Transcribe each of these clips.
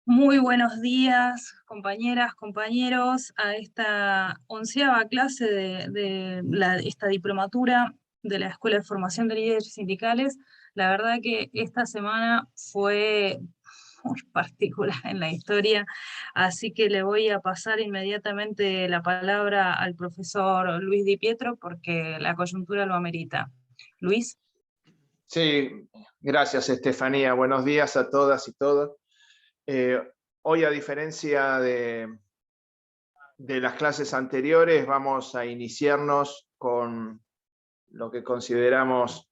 Muy buenos días, compañeras, compañeros, a esta 11ª clase de esta diplomatura de la Escuela de Formación de Líderes Sindicales. La verdad que esta semana fue muy particular en la historia, así que le voy a pasar inmediatamente la palabra al profesor Luis Di Pietro porque la coyuntura lo amerita. Luis. Sí, gracias Estefanía. Buenos días a todas y todos. Hoy, a diferencia de las clases anteriores, vamos a iniciarnos con lo que consideramos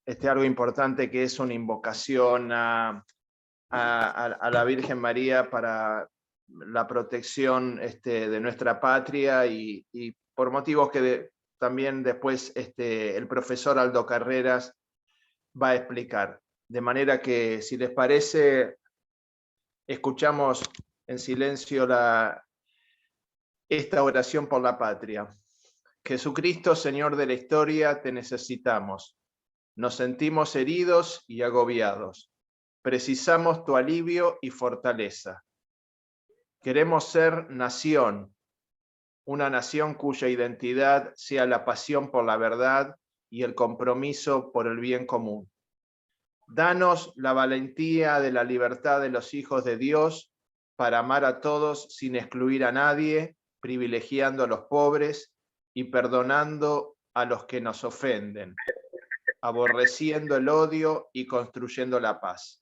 algo importante, que es una invocación a la Virgen María para la protección de nuestra patria y por motivos que también después el profesor Aldo Carreras va a explicar. De manera que, si les parece, escuchamos en silencio esta oración por la patria. Jesucristo, Señor de la historia, te necesitamos. Nos sentimos heridos y agobiados. Precisamos tu alivio y fortaleza. Queremos ser nación, una nación cuya identidad sea la pasión por la verdad y el compromiso por el bien común. Danos la valentía de la libertad de los hijos de Dios para amar a todos sin excluir a nadie, privilegiando a los pobres y perdonando a los que nos ofenden, aborreciendo el odio y construyendo la paz.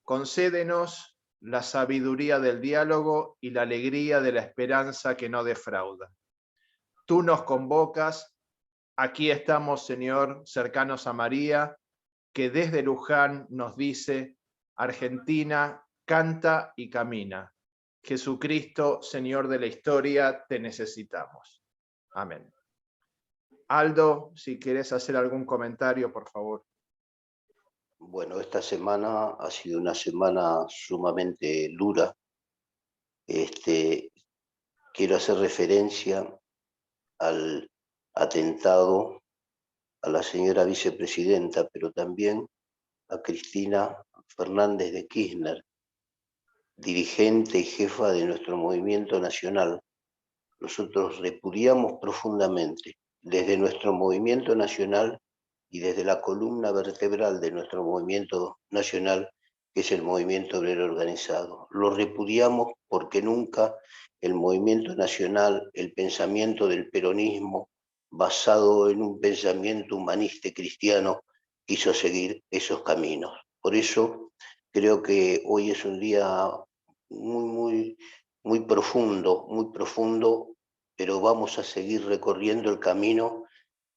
Concédenos la sabiduría del diálogo y la alegría de la esperanza que no defrauda. Tú nos convocas, aquí estamos, Señor, cercanos a María, que desde Luján nos dice: Argentina, canta y camina. Jesucristo, Señor de la historia, te necesitamos. Amén. Aldo, si querés hacer algún comentario, por favor. Bueno, esta semana ha sido una semana sumamente dura. Quiero hacer referencia al atentado a la señora vicepresidenta, pero también a Cristina Fernández de Kirchner, dirigente y jefa de nuestro movimiento nacional. Nosotros repudiamos profundamente, desde nuestro movimiento nacional y desde la columna vertebral de nuestro movimiento nacional, que es el movimiento obrero organizado. Lo repudiamos porque nunca el movimiento nacional, el pensamiento del peronismo, basado en un pensamiento humanista y cristiano, quiso seguir esos caminos. Por eso creo que hoy es un día muy profundo, pero vamos a seguir recorriendo el camino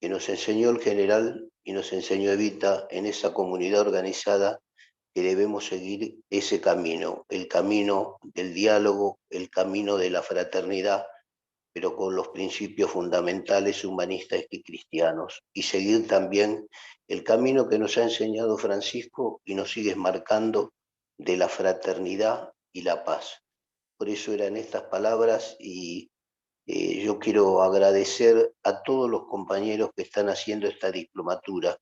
que nos enseñó el general y nos enseñó Evita en esa comunidad organizada, que debemos seguir ese camino, el camino del diálogo, el camino de la fraternidad, pero con los principios fundamentales humanistas y cristianos, y seguir también el camino que nos ha enseñado Francisco y nos sigue marcando, de la fraternidad y la paz. Por eso eran estas palabras, y yo quiero agradecer a todos los compañeros que están haciendo esta diplomatura,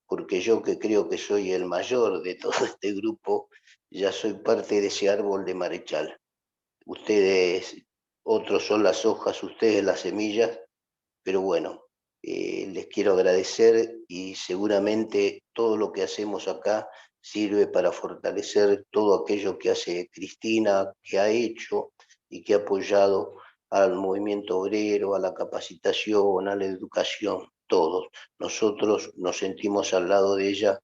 porque yo, que creo que soy el mayor de todo este grupo, ya soy parte de ese árbol de Marechal. Ustedes, otros son las hojas, ustedes las semillas, pero bueno, les quiero agradecer, y seguramente todo lo que hacemos acá sirve para fortalecer todo aquello que hace Cristina, que ha hecho y que ha apoyado al movimiento obrero, a la capacitación, a la educación, todos. Nosotros nos sentimos al lado de ella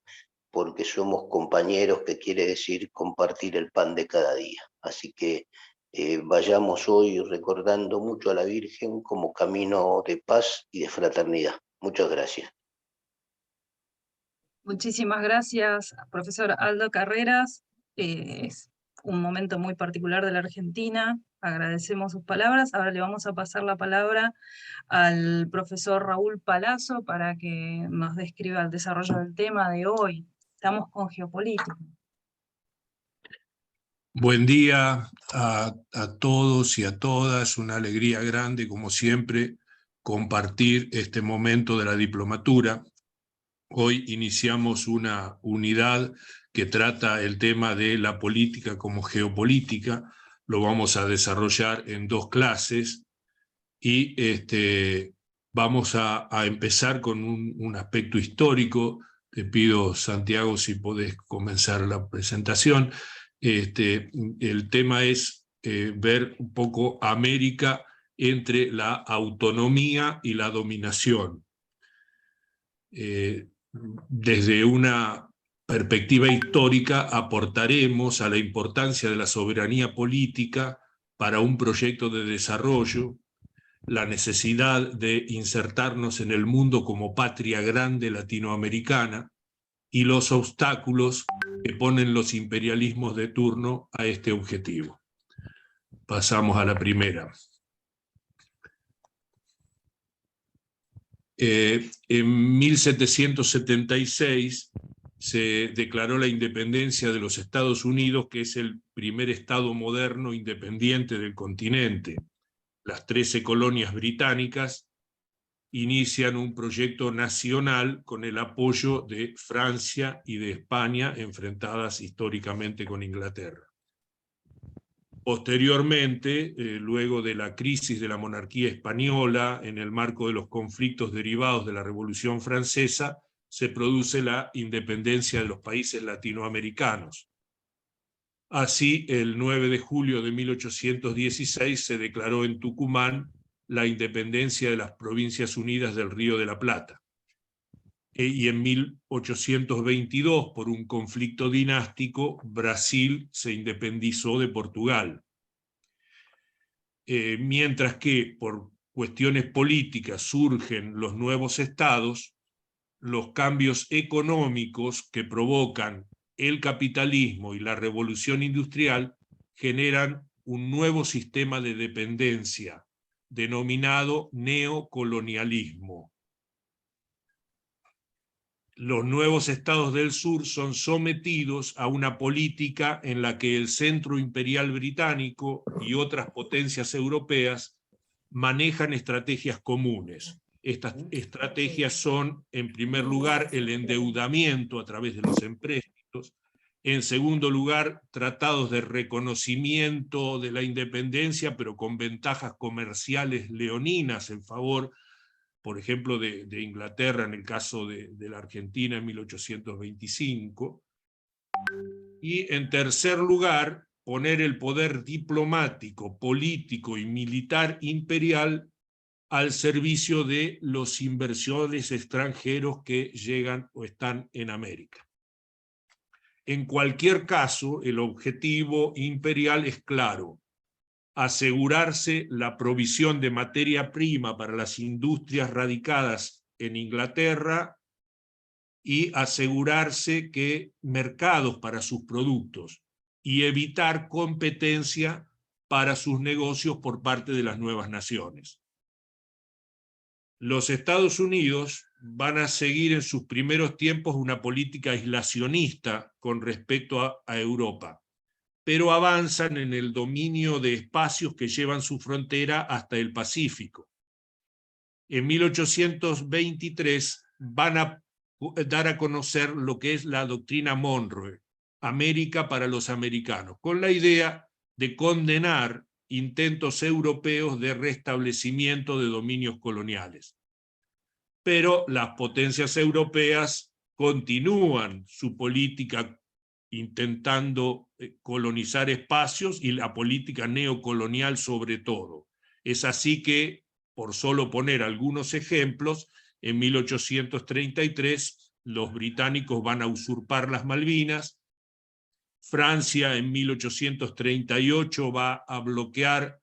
porque somos compañeros, que quiere decir compartir el pan de cada día. Así que vayamos hoy recordando mucho a la Virgen como camino de paz y de fraternidad. Muchas gracias. Muchísimas gracias, profesor Aldo Carreras. Es un momento muy particular de la Argentina. Agradecemos sus palabras. Ahora le vamos a pasar la palabra al profesor Raúl Palazzo para que nos describa el desarrollo del tema de hoy. Estamos con geopolítica. Buen día a todos y a todas. Una alegría grande, como siempre, compartir este momento de la diplomatura. Hoy iniciamos una unidad que trata el tema de la política como geopolítica. Lo vamos a desarrollar en 2 clases y vamos a empezar con un aspecto histórico. Te pido, Santiago, si podés comenzar la presentación. El tema es ver un poco América entre la autonomía y la dominación. Desde una perspectiva histórica aportaremos a la importancia de la soberanía política para un proyecto de desarrollo, la necesidad de insertarnos en el mundo como patria grande latinoamericana y los obstáculos que ponen los imperialismos de turno a este objetivo. Pasamos a la primera. En 1776 se declaró la independencia de los Estados Unidos, que es el primer estado moderno independiente del continente. Las 13 colonias británicas inician un proyecto nacional con el apoyo de Francia y de España, enfrentadas históricamente con Inglaterra. Posteriormente, luego de la crisis de la monarquía española, en el marco de los conflictos derivados de la Revolución Francesa, se produce la independencia de los países latinoamericanos. Así, el 9 de julio de 1816 se declaró en Tucumán la independencia de las Provincias Unidas del Río de la Plata. Y en 1822, por un conflicto dinástico, Brasil se independizó de Portugal. Mientras que por cuestiones políticas surgen los nuevos estados, los cambios económicos que provocan el capitalismo y la revolución industrial generan un nuevo sistema de dependencia, denominado neocolonialismo. Los nuevos estados del sur son sometidos a una política en la que el centro imperial británico y otras potencias europeas manejan estrategias comunes. Estas estrategias son, en primer lugar, el endeudamiento a través de los empréstitos; en segundo lugar, tratados de reconocimiento de la independencia, pero con ventajas comerciales leoninas en favor, por ejemplo, de Inglaterra, en el caso de la Argentina en 1825. Y en tercer lugar, poner el poder diplomático, político y militar imperial al servicio de los inversores extranjeros que llegan o están en América. En cualquier caso, el objetivo imperial es claro: asegurarse la provisión de materia prima para las industrias radicadas en Inglaterra y asegurarse que mercados para sus productos, y evitar competencia para sus negocios por parte de las nuevas naciones. Los Estados Unidos van a seguir en sus primeros tiempos una política aislacionista con respecto a Europa, pero avanzan en el dominio de espacios que llevan su frontera hasta el Pacífico. En 1823 van a dar a conocer lo que es la doctrina Monroe, América para los americanos, con la idea de condenar intentos europeos de restablecimiento de dominios coloniales. Pero las potencias europeas continúan su política intentando colonizar espacios, y la política neocolonial sobre todo. Es así que, por solo poner algunos ejemplos, en 1833 los británicos van a usurpar las Malvinas. Francia en 1838 va a bloquear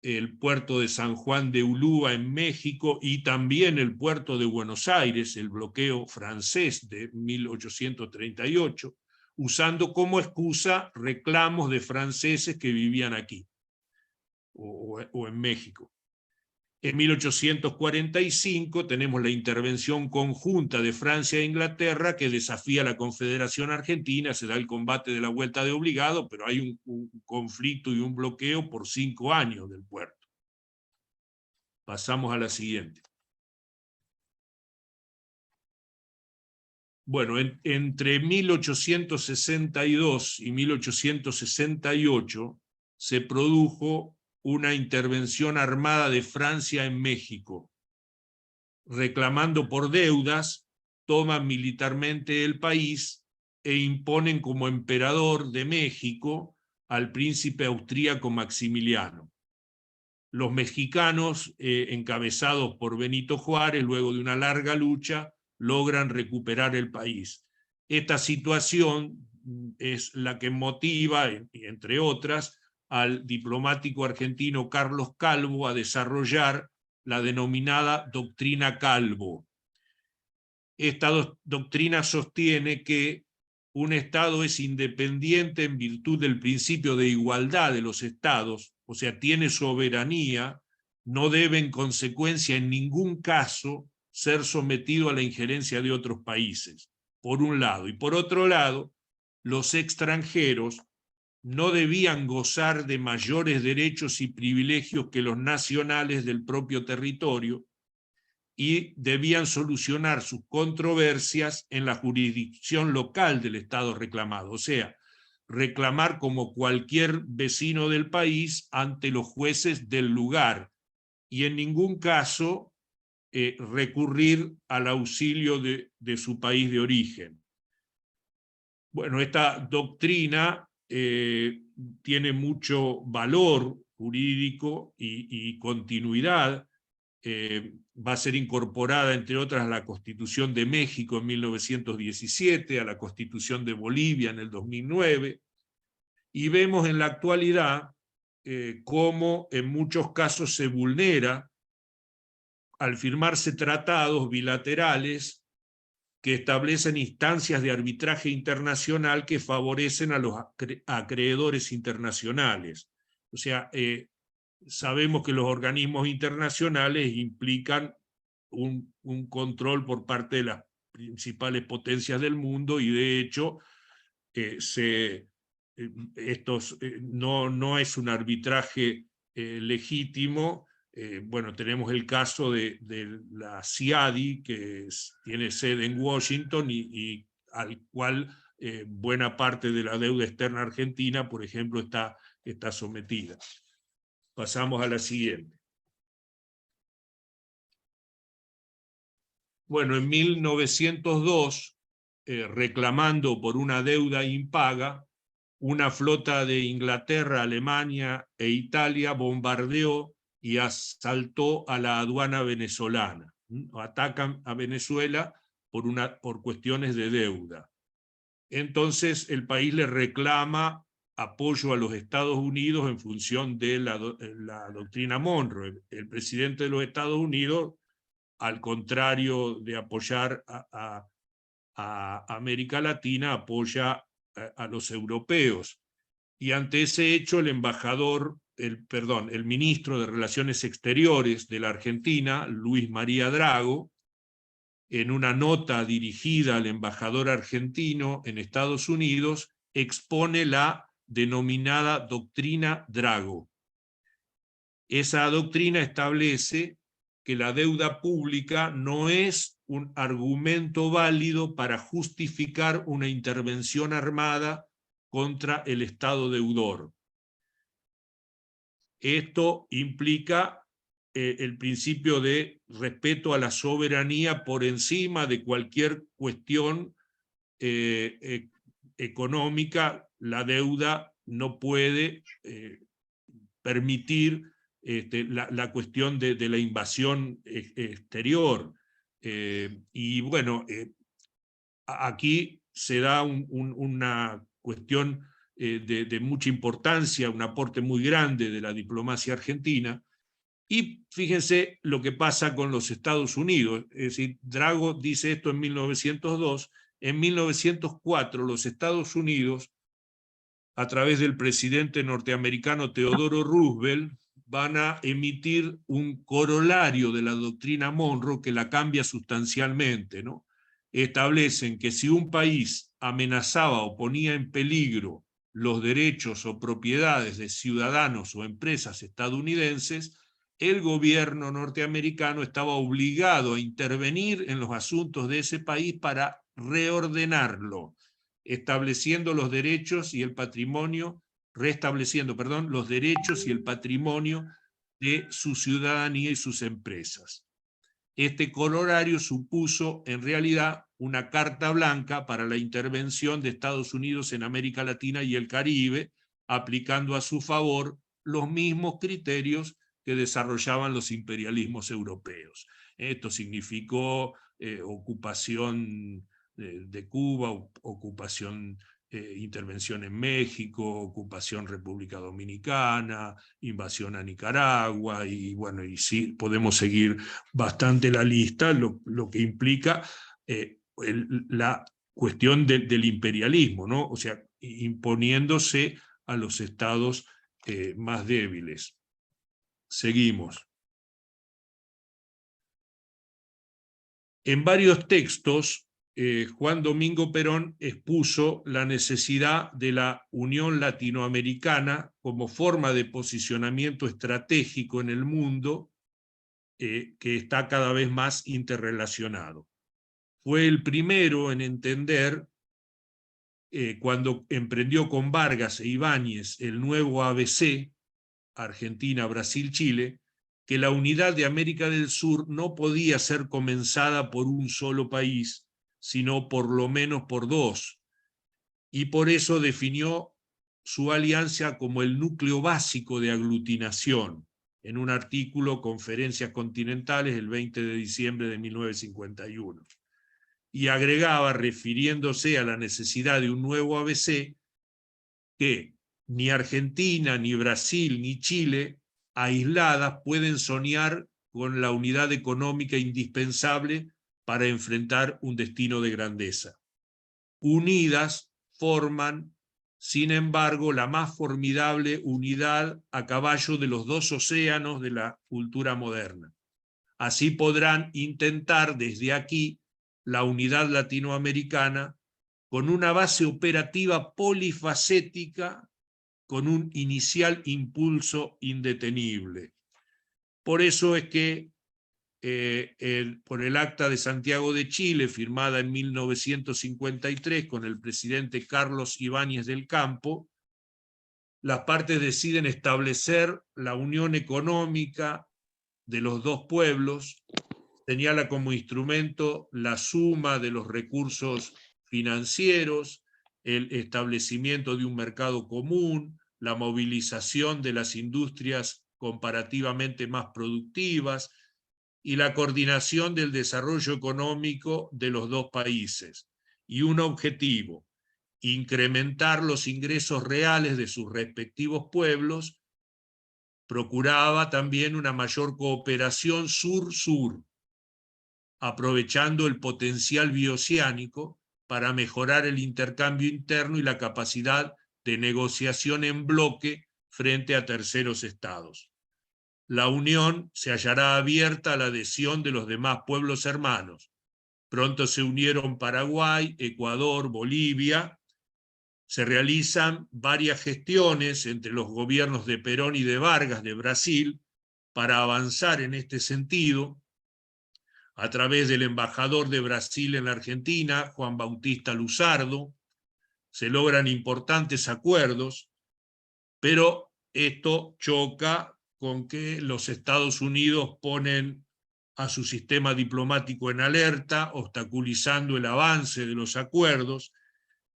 el puerto de San Juan de Ulúa en México y también el puerto de Buenos Aires, el bloqueo francés de 1838, usando como excusa reclamos de franceses que vivían aquí o en México. En 1845 tenemos la intervención conjunta de Francia e Inglaterra, que desafía a la Confederación Argentina. Se da el combate de la vuelta de obligado, pero hay un conflicto y un bloqueo por 5 años del puerto. Pasamos a la siguiente. Bueno, entre 1862 y 1868 se produjo una intervención armada de Francia en México. Reclamando por deudas, toman militarmente el país e imponen como emperador de México al príncipe austríaco Maximiliano. Los mexicanos, encabezados por Benito Juárez, luego de una larga lucha, logran recuperar el país. Esta situación es la que motiva, entre otras, al diplomático argentino Carlos Calvo a desarrollar la denominada doctrina Calvo. Esta doctrina sostiene que un Estado es independiente en virtud del principio de igualdad de los Estados, o sea, tiene soberanía, no debe en consecuencia en ningún caso ser sometido a la injerencia de otros países, por un lado. Y por otro lado, los extranjeros no debían gozar de mayores derechos y privilegios que los nacionales del propio territorio, y debían solucionar sus controversias en la jurisdicción local del Estado reclamado, o sea, reclamar como cualquier vecino del país ante los jueces del lugar, y en ningún caso recurrir al auxilio de su país de origen. Bueno, esta doctrina tiene mucho valor jurídico y continuidad. Va a ser incorporada, entre otras, a la Constitución de México en 1917, a la Constitución de Bolivia en el 2009, y vemos en la actualidad cómo en muchos casos se vulnera al firmarse tratados bilaterales que establecen instancias de arbitraje internacional que favorecen a los acreedores internacionales. O sea, sabemos que los organismos internacionales implican un control por parte de las principales potencias del mundo, y de hecho no es un arbitraje legítimo. Bueno, tenemos el caso de la CIADI, que tiene sede en Washington y al cual buena parte de la deuda externa argentina, por ejemplo, está sometida. Pasamos a la siguiente. Bueno, en 1902, reclamando por una deuda impaga, una flota de Inglaterra, Alemania e Italia bombardeó y asaltó a la aduana venezolana. Atacan a Venezuela por cuestiones de deuda. Entonces el país le reclama apoyo a los Estados Unidos en función de la doctrina Monroe. El presidente de los Estados Unidos, al contrario de apoyar a América Latina, apoya a los europeos. Y ante ese hecho, el ministro de Relaciones Exteriores de la Argentina, Luis María Drago, en una nota dirigida al embajador argentino en Estados Unidos, expone la denominada doctrina Drago. Esa doctrina establece que la deuda pública no es un argumento válido para justificar una intervención armada contra el Estado deudor. Esto implica el principio de respeto a la soberanía por encima de cualquier cuestión económica. La deuda no puede permitir la cuestión de la invasión exterior. Y bueno, aquí se da una cuestión de mucha importancia, un aporte muy grande de la diplomacia argentina. Y fíjense lo que pasa con los Estados Unidos. Es decir, Drago dice esto en 1902. En 1904 los Estados Unidos, a través del presidente norteamericano Theodore Roosevelt, van a emitir un corolario de la doctrina Monroe que la cambia sustancialmente, ¿no? Establecen que si un país amenazaba o ponía en peligro los derechos o propiedades de ciudadanos o empresas estadounidenses, el gobierno norteamericano estaba obligado a intervenir en los asuntos de ese país para reordenarlo, estableciendo los derechos y el patrimonio, restableciendo, perdón, los derechos y el patrimonio de su ciudadanía y sus empresas. Este corolario supuso en realidad una carta blanca para la intervención de Estados Unidos en América Latina y el Caribe, aplicando a su favor los mismos criterios que desarrollaban los imperialismos europeos. Esto significó ocupación de Cuba, ocupación, intervención en México, ocupación República Dominicana, invasión a Nicaragua, y bueno, y sí, podemos seguir bastante la lista, lo que implica la cuestión del imperialismo, ¿no? O sea, imponiéndose a los estados más débiles. Seguimos. En varios textos, Juan Domingo Perón expuso la necesidad de la Unión Latinoamericana como forma de posicionamiento estratégico en el mundo, que está cada vez más interrelacionado. Fue el primero en entender, cuando emprendió con Vargas e Ibáñez el nuevo ABC, Argentina, Brasil, Chile, que la unidad de América del Sur no podía ser comenzada por un solo país, sino por lo menos por dos, y por eso definió su alianza como el núcleo básico de aglutinación, en un artículo Conferencias Continentales el 20 de diciembre de 1951. Y agregaba, refiriéndose a la necesidad de un nuevo ABC, que ni Argentina, ni Brasil, ni Chile, aisladas, pueden soñar con la unidad económica indispensable para enfrentar un destino de grandeza. Unidas forman, sin embargo, la más formidable unidad a caballo de los dos océanos de la cultura moderna. Así podrán intentar desde aquí la unidad latinoamericana con una base operativa polifacética, con un inicial impulso indetenible. Por eso es que por el Acta de Santiago de Chile, firmada en 1953 con el presidente Carlos Ibáñez del Campo, las partes deciden establecer la unión económica de los dos pueblos, señala como instrumento la suma de los recursos financieros, el establecimiento de un mercado común, la movilización de las industrias comparativamente más productivas y la coordinación del desarrollo económico de los dos países. Y un objetivo: incrementar los ingresos reales de sus respectivos pueblos. Procuraba también una mayor cooperación sur-sur, aprovechando el potencial bioceánico para mejorar el intercambio interno y la capacidad de negociación en bloque frente a terceros estados. La unión se hallará abierta a la adhesión de los demás pueblos hermanos. Pronto se unieron Paraguay, Ecuador, Bolivia. Se realizan varias gestiones entre los gobiernos de Perón y de Vargas de Brasil para avanzar en este sentido, a través del embajador de Brasil en la Argentina, Juan Bautista Luzardo. Se logran importantes acuerdos, pero esto choca con que los Estados Unidos ponen a su sistema diplomático en alerta, obstaculizando el avance de los acuerdos,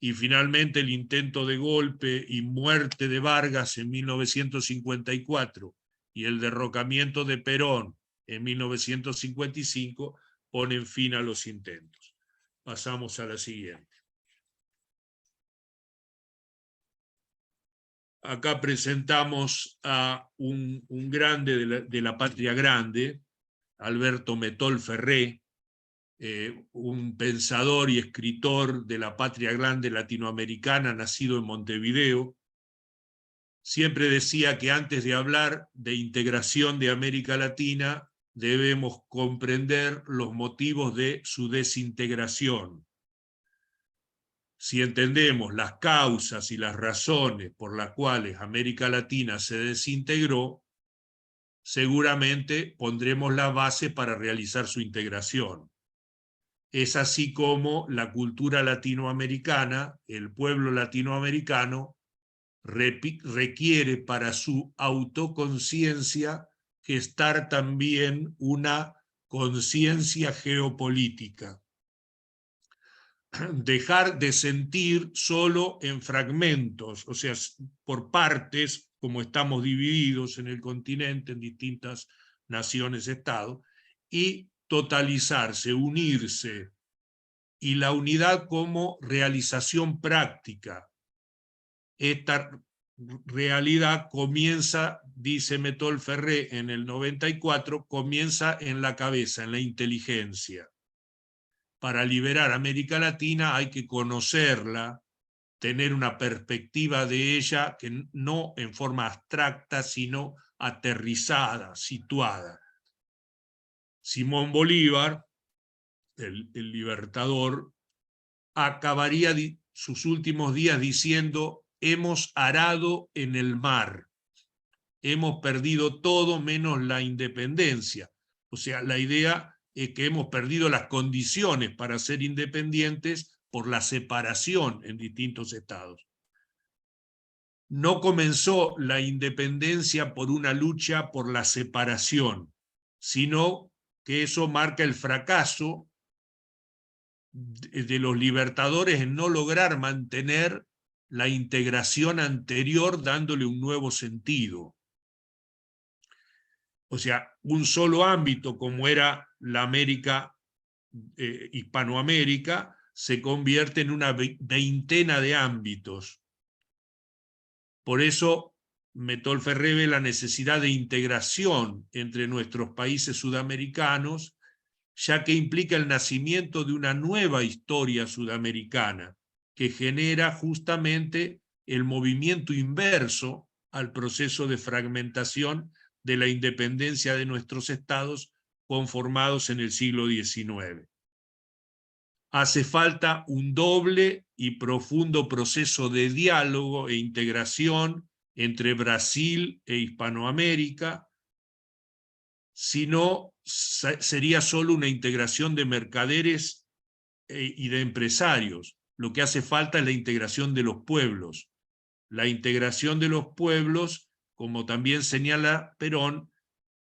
y finalmente el intento de golpe y muerte de Vargas en 1954 y el derrocamiento de Perón en 1955 ponen fin a los intentos. Pasamos a la siguiente. Acá presentamos a un grande de la patria grande, Alberto Metol Ferré, un pensador y escritor de la patria grande latinoamericana, nacido en Montevideo. Siempre decía que antes de hablar de integración de América Latina, debemos comprender los motivos de su desintegración. Si entendemos las causas y las razones por las cuales América Latina se desintegró, seguramente pondremos la base para realizar su integración. Es así como la cultura latinoamericana, el pueblo latinoamericano, requiere para su autoconciencia gestar también una conciencia geopolítica. Dejar de sentir solo en fragmentos, o sea, por partes, como estamos divididos en el continente, en distintas naciones-estado, y totalizarse, unirse, y la unidad como realización práctica. Esta realidad comienza, dice Métol Ferré en el 94, comienza en la cabeza, en la inteligencia. Para liberar América Latina hay que conocerla, tener una perspectiva de ella que no en forma abstracta, sino aterrizada, situada. Simón Bolívar, el libertador, acabaría sus últimos días diciendo: hemos arado en el mar, hemos perdido todo menos la independencia. O sea, la idea es que hemos perdido las condiciones para ser independientes por la separación en distintos estados. No comenzó la independencia por una lucha por la separación, sino que eso marca el fracaso de los libertadores en no lograr mantener la integración anterior dándole un nuevo sentido. O sea, un solo ámbito como era la América, Hispanoamérica, se convierte en una veintena de ámbitos. Por eso Métol Ferré ve la necesidad de integración entre nuestros países sudamericanos, ya que implica el nacimiento de una nueva historia sudamericana, que genera justamente el movimiento inverso al proceso de fragmentación de la independencia de nuestros estados conformados en el siglo XIX. Hace falta un doble y profundo proceso de diálogo e integración entre Brasil e Hispanoamérica, si no sería solo una integración de mercaderes y de empresarios. Lo que hace falta es la integración de los pueblos. La integración de los pueblos, como también señala Perón,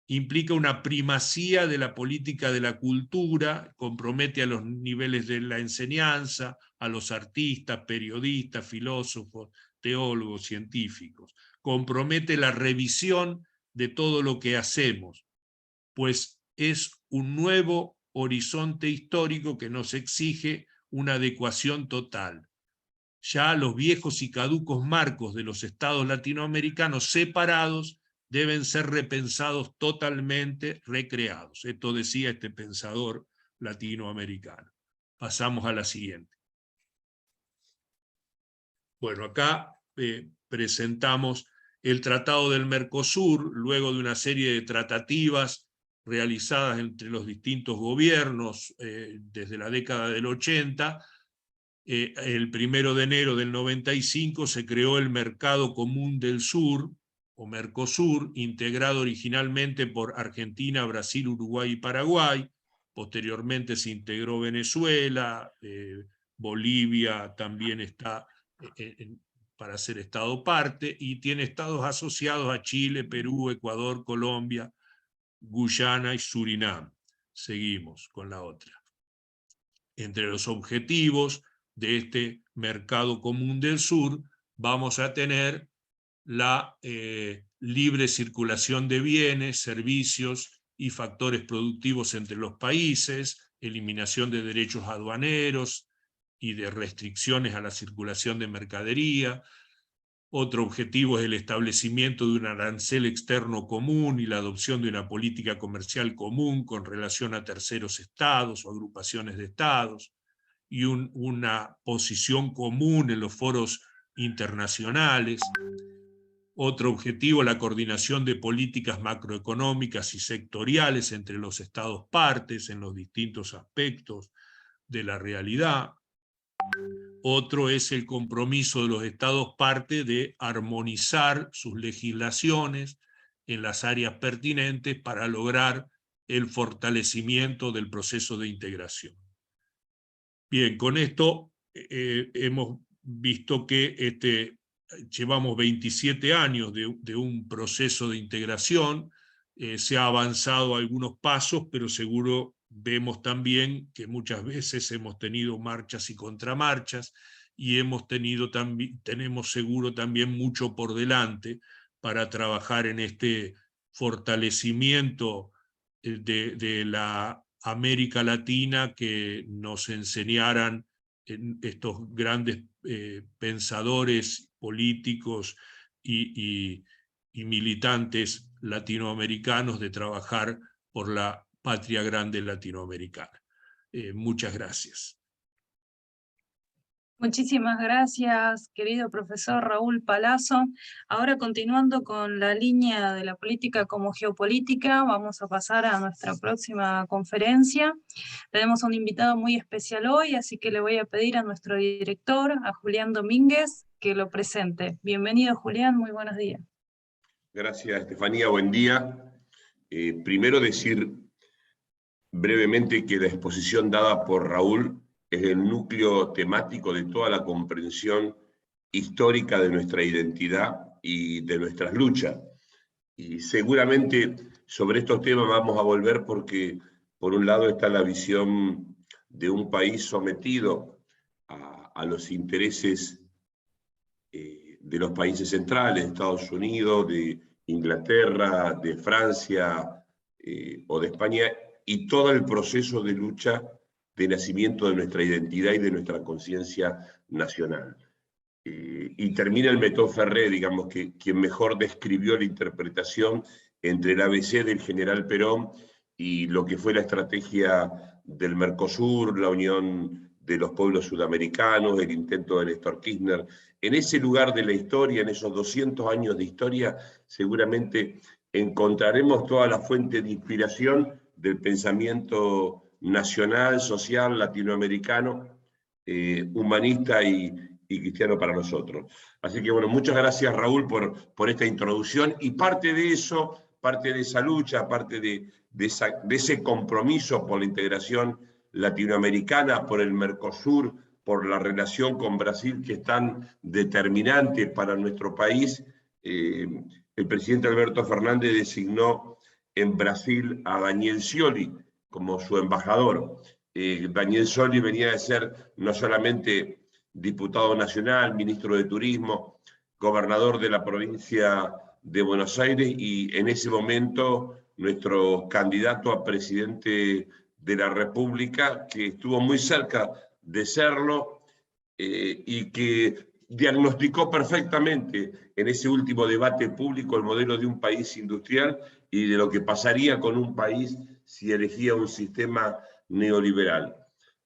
implica una primacía de la política de la cultura, compromete a los niveles de la enseñanza, a los artistas, periodistas, filósofos, teólogos, científicos. Compromete la revisión de todo lo que hacemos, pues es un nuevo horizonte histórico que nos exige una adecuación total. Ya los viejos y caducos marcos de los estados latinoamericanos separados deben ser repensados totalmente, recreados. Esto decía este pensador latinoamericano. Pasamos a la siguiente. Bueno, acá presentamos el Tratado del Mercosur, luego de una serie de tratativas realizadas entre los distintos gobiernos desde la década del 80, el 1 de enero del 95 se creó el Mercado Común del Sur, o Mercosur, integrado originalmente por Argentina, Brasil, Uruguay y Paraguay. Posteriormente se integró Venezuela, Bolivia también está para ser estado parte, y tiene estados asociados a Chile, Perú, Ecuador, Colombia, Guyana y Surinam. Seguimos con la otra. Entre los objetivos de este Mercado Común del Sur vamos a tener la libre circulación de bienes, servicios y factores productivos entre los países, eliminación de derechos aduaneros y de restricciones a la circulación de mercadería. Otro objetivo es el establecimiento de un arancel externo común y la adopción de una política comercial común con relación a terceros estados o agrupaciones de estados, y una posición común en los foros internacionales. Otro objetivo, la coordinación de políticas macroeconómicas y sectoriales entre los estados partes en los distintos aspectos de la realidad. Otro es el compromiso de los estados partes de armonizar sus legislaciones en las áreas pertinentes para lograr el fortalecimiento del proceso de integración. Bien, con esto hemos visto que llevamos 27 años de un proceso de integración, se ha avanzado algunos pasos, pero seguro vemos también que muchas veces hemos tenido marchas y contramarchas, y tenemos seguro también mucho por delante para trabajar en este fortalecimiento de la América Latina, que nos enseñaran estos grandes pensadores políticos y militantes latinoamericanos, de trabajar por la patria grande latinoamericana. Muchas gracias. Muchísimas gracias, querido profesor Raúl Palazzo. Ahora, continuando con la línea de la política como geopolítica, vamos a pasar a nuestra próxima conferencia. Tenemos un invitado muy especial hoy, así que le voy a pedir a nuestro director, a Julián Domínguez, que lo presente. Bienvenido, Julián, muy buenos días. Gracias, Estefanía, buen día. Primero decir brevemente que la exposición dada por Raúl es el núcleo temático de toda la comprensión histórica de nuestra identidad y de nuestras luchas. Y seguramente sobre estos temas vamos a volver porque, por un lado, está la visión de un país sometido a los intereses de los países centrales, de Estados Unidos, de Inglaterra, de Francia o de España, y todo el proceso de lucha de nacimiento de nuestra identidad y de nuestra conciencia nacional. Y termina el método Ferré, digamos, que quien mejor describió la interpretación entre el ABC del general Perón y lo que fue la estrategia del Mercosur, la unión de los pueblos sudamericanos, el intento de Néstor Kirchner. En ese lugar de la historia, en esos 200 años de historia, seguramente encontraremos toda la fuente de inspiración del pensamiento nacional, social, latinoamericano, humanista y cristiano para nosotros. Así que bueno, muchas gracias, Raúl, por esta introducción, y parte de eso, parte de esa lucha, parte de ese compromiso por la integración latinoamericana, por el Mercosur, por la relación con Brasil, que es tan determinante para nuestro país. El presidente Alberto Fernández designó en Brasil a Daniel Scioli como su embajador. Daniel Scioli venía de ser no solamente diputado nacional, ministro de Turismo, gobernador de la provincia de Buenos Aires, y en ese momento nuestro candidato a presidente de la República, que estuvo muy cerca de serlo y que diagnosticó perfectamente en ese último debate público el modelo de un país industrial y de lo que pasaría con un país si elegía un sistema neoliberal.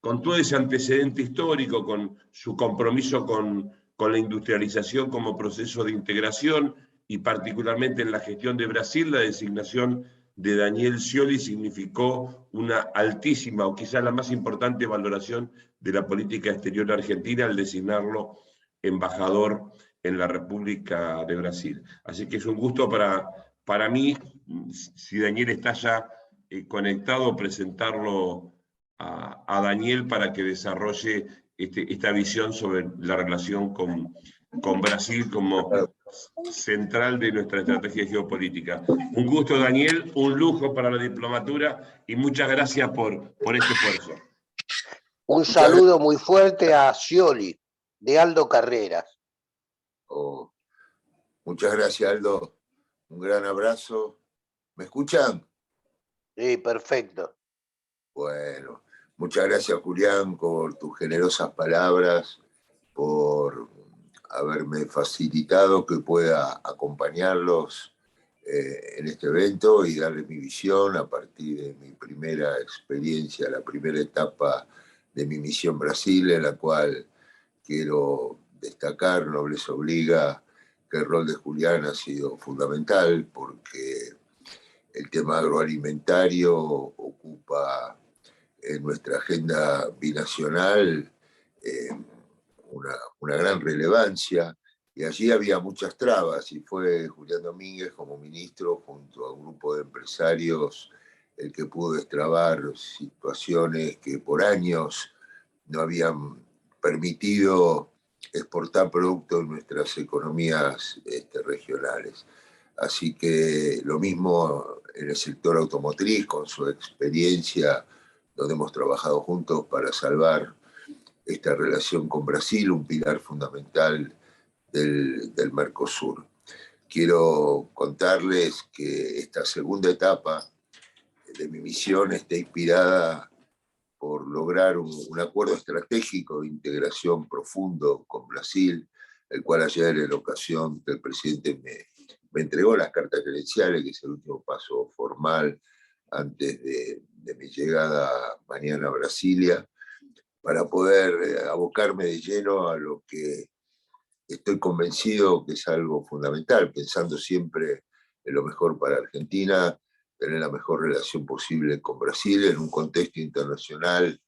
Con todo ese antecedente histórico, con su compromiso con la industrialización como proceso de integración, y particularmente en la gestión de Brasil, la designación de Daniel Scioli significó una altísima, o quizás la más importante, valoración de la política exterior argentina al designarlo embajador en la República de Brasil. Así que es un gusto para mí, si Daniel está ya conectado, presentarlo a Daniel para que desarrolle esta visión sobre la relación con Brasil como central de nuestra estrategia geopolítica. Un gusto, Daniel, un lujo para la diplomatura, y muchas gracias por este esfuerzo. Un saludo muy fuerte a Scioli, de Aldo Carreras. Oh, muchas gracias, Aldo. Un gran abrazo. ¿Me escuchan? Sí, perfecto. Bueno, muchas gracias, Julián, por tus generosas palabras, por haberme facilitado que pueda acompañarlos en este evento y darles mi visión a partir de mi primera experiencia, la primera etapa de mi misión Brasil, en la cual quiero destacar, no les obliga, que el rol de Julián ha sido fundamental, porque el tema agroalimentario ocupa en nuestra agenda binacional una gran relevancia, y allí había muchas trabas, y fue Julián Domínguez como ministro, junto a un grupo de empresarios, el que pudo destrabar situaciones que por años no habían permitido exportar productos en nuestras economías regionales. Así que lo mismo en el sector automotriz, con su experiencia, donde hemos trabajado juntos para salvar esta relación con Brasil, un pilar fundamental del Mercosur. Quiero contarles que esta segunda etapa de mi misión está inspirada por lograr un acuerdo estratégico de integración profundo con Brasil, el cual ayer, en la ocasión que el presidente me entregó las cartas credenciales, que es el último paso formal antes de mi llegada mañana a Brasilia, para poder abocarme de lleno a lo que estoy convencido que es algo fundamental, pensando siempre en lo mejor para Argentina, tener la mejor relación posible con Brasil en un contexto internacional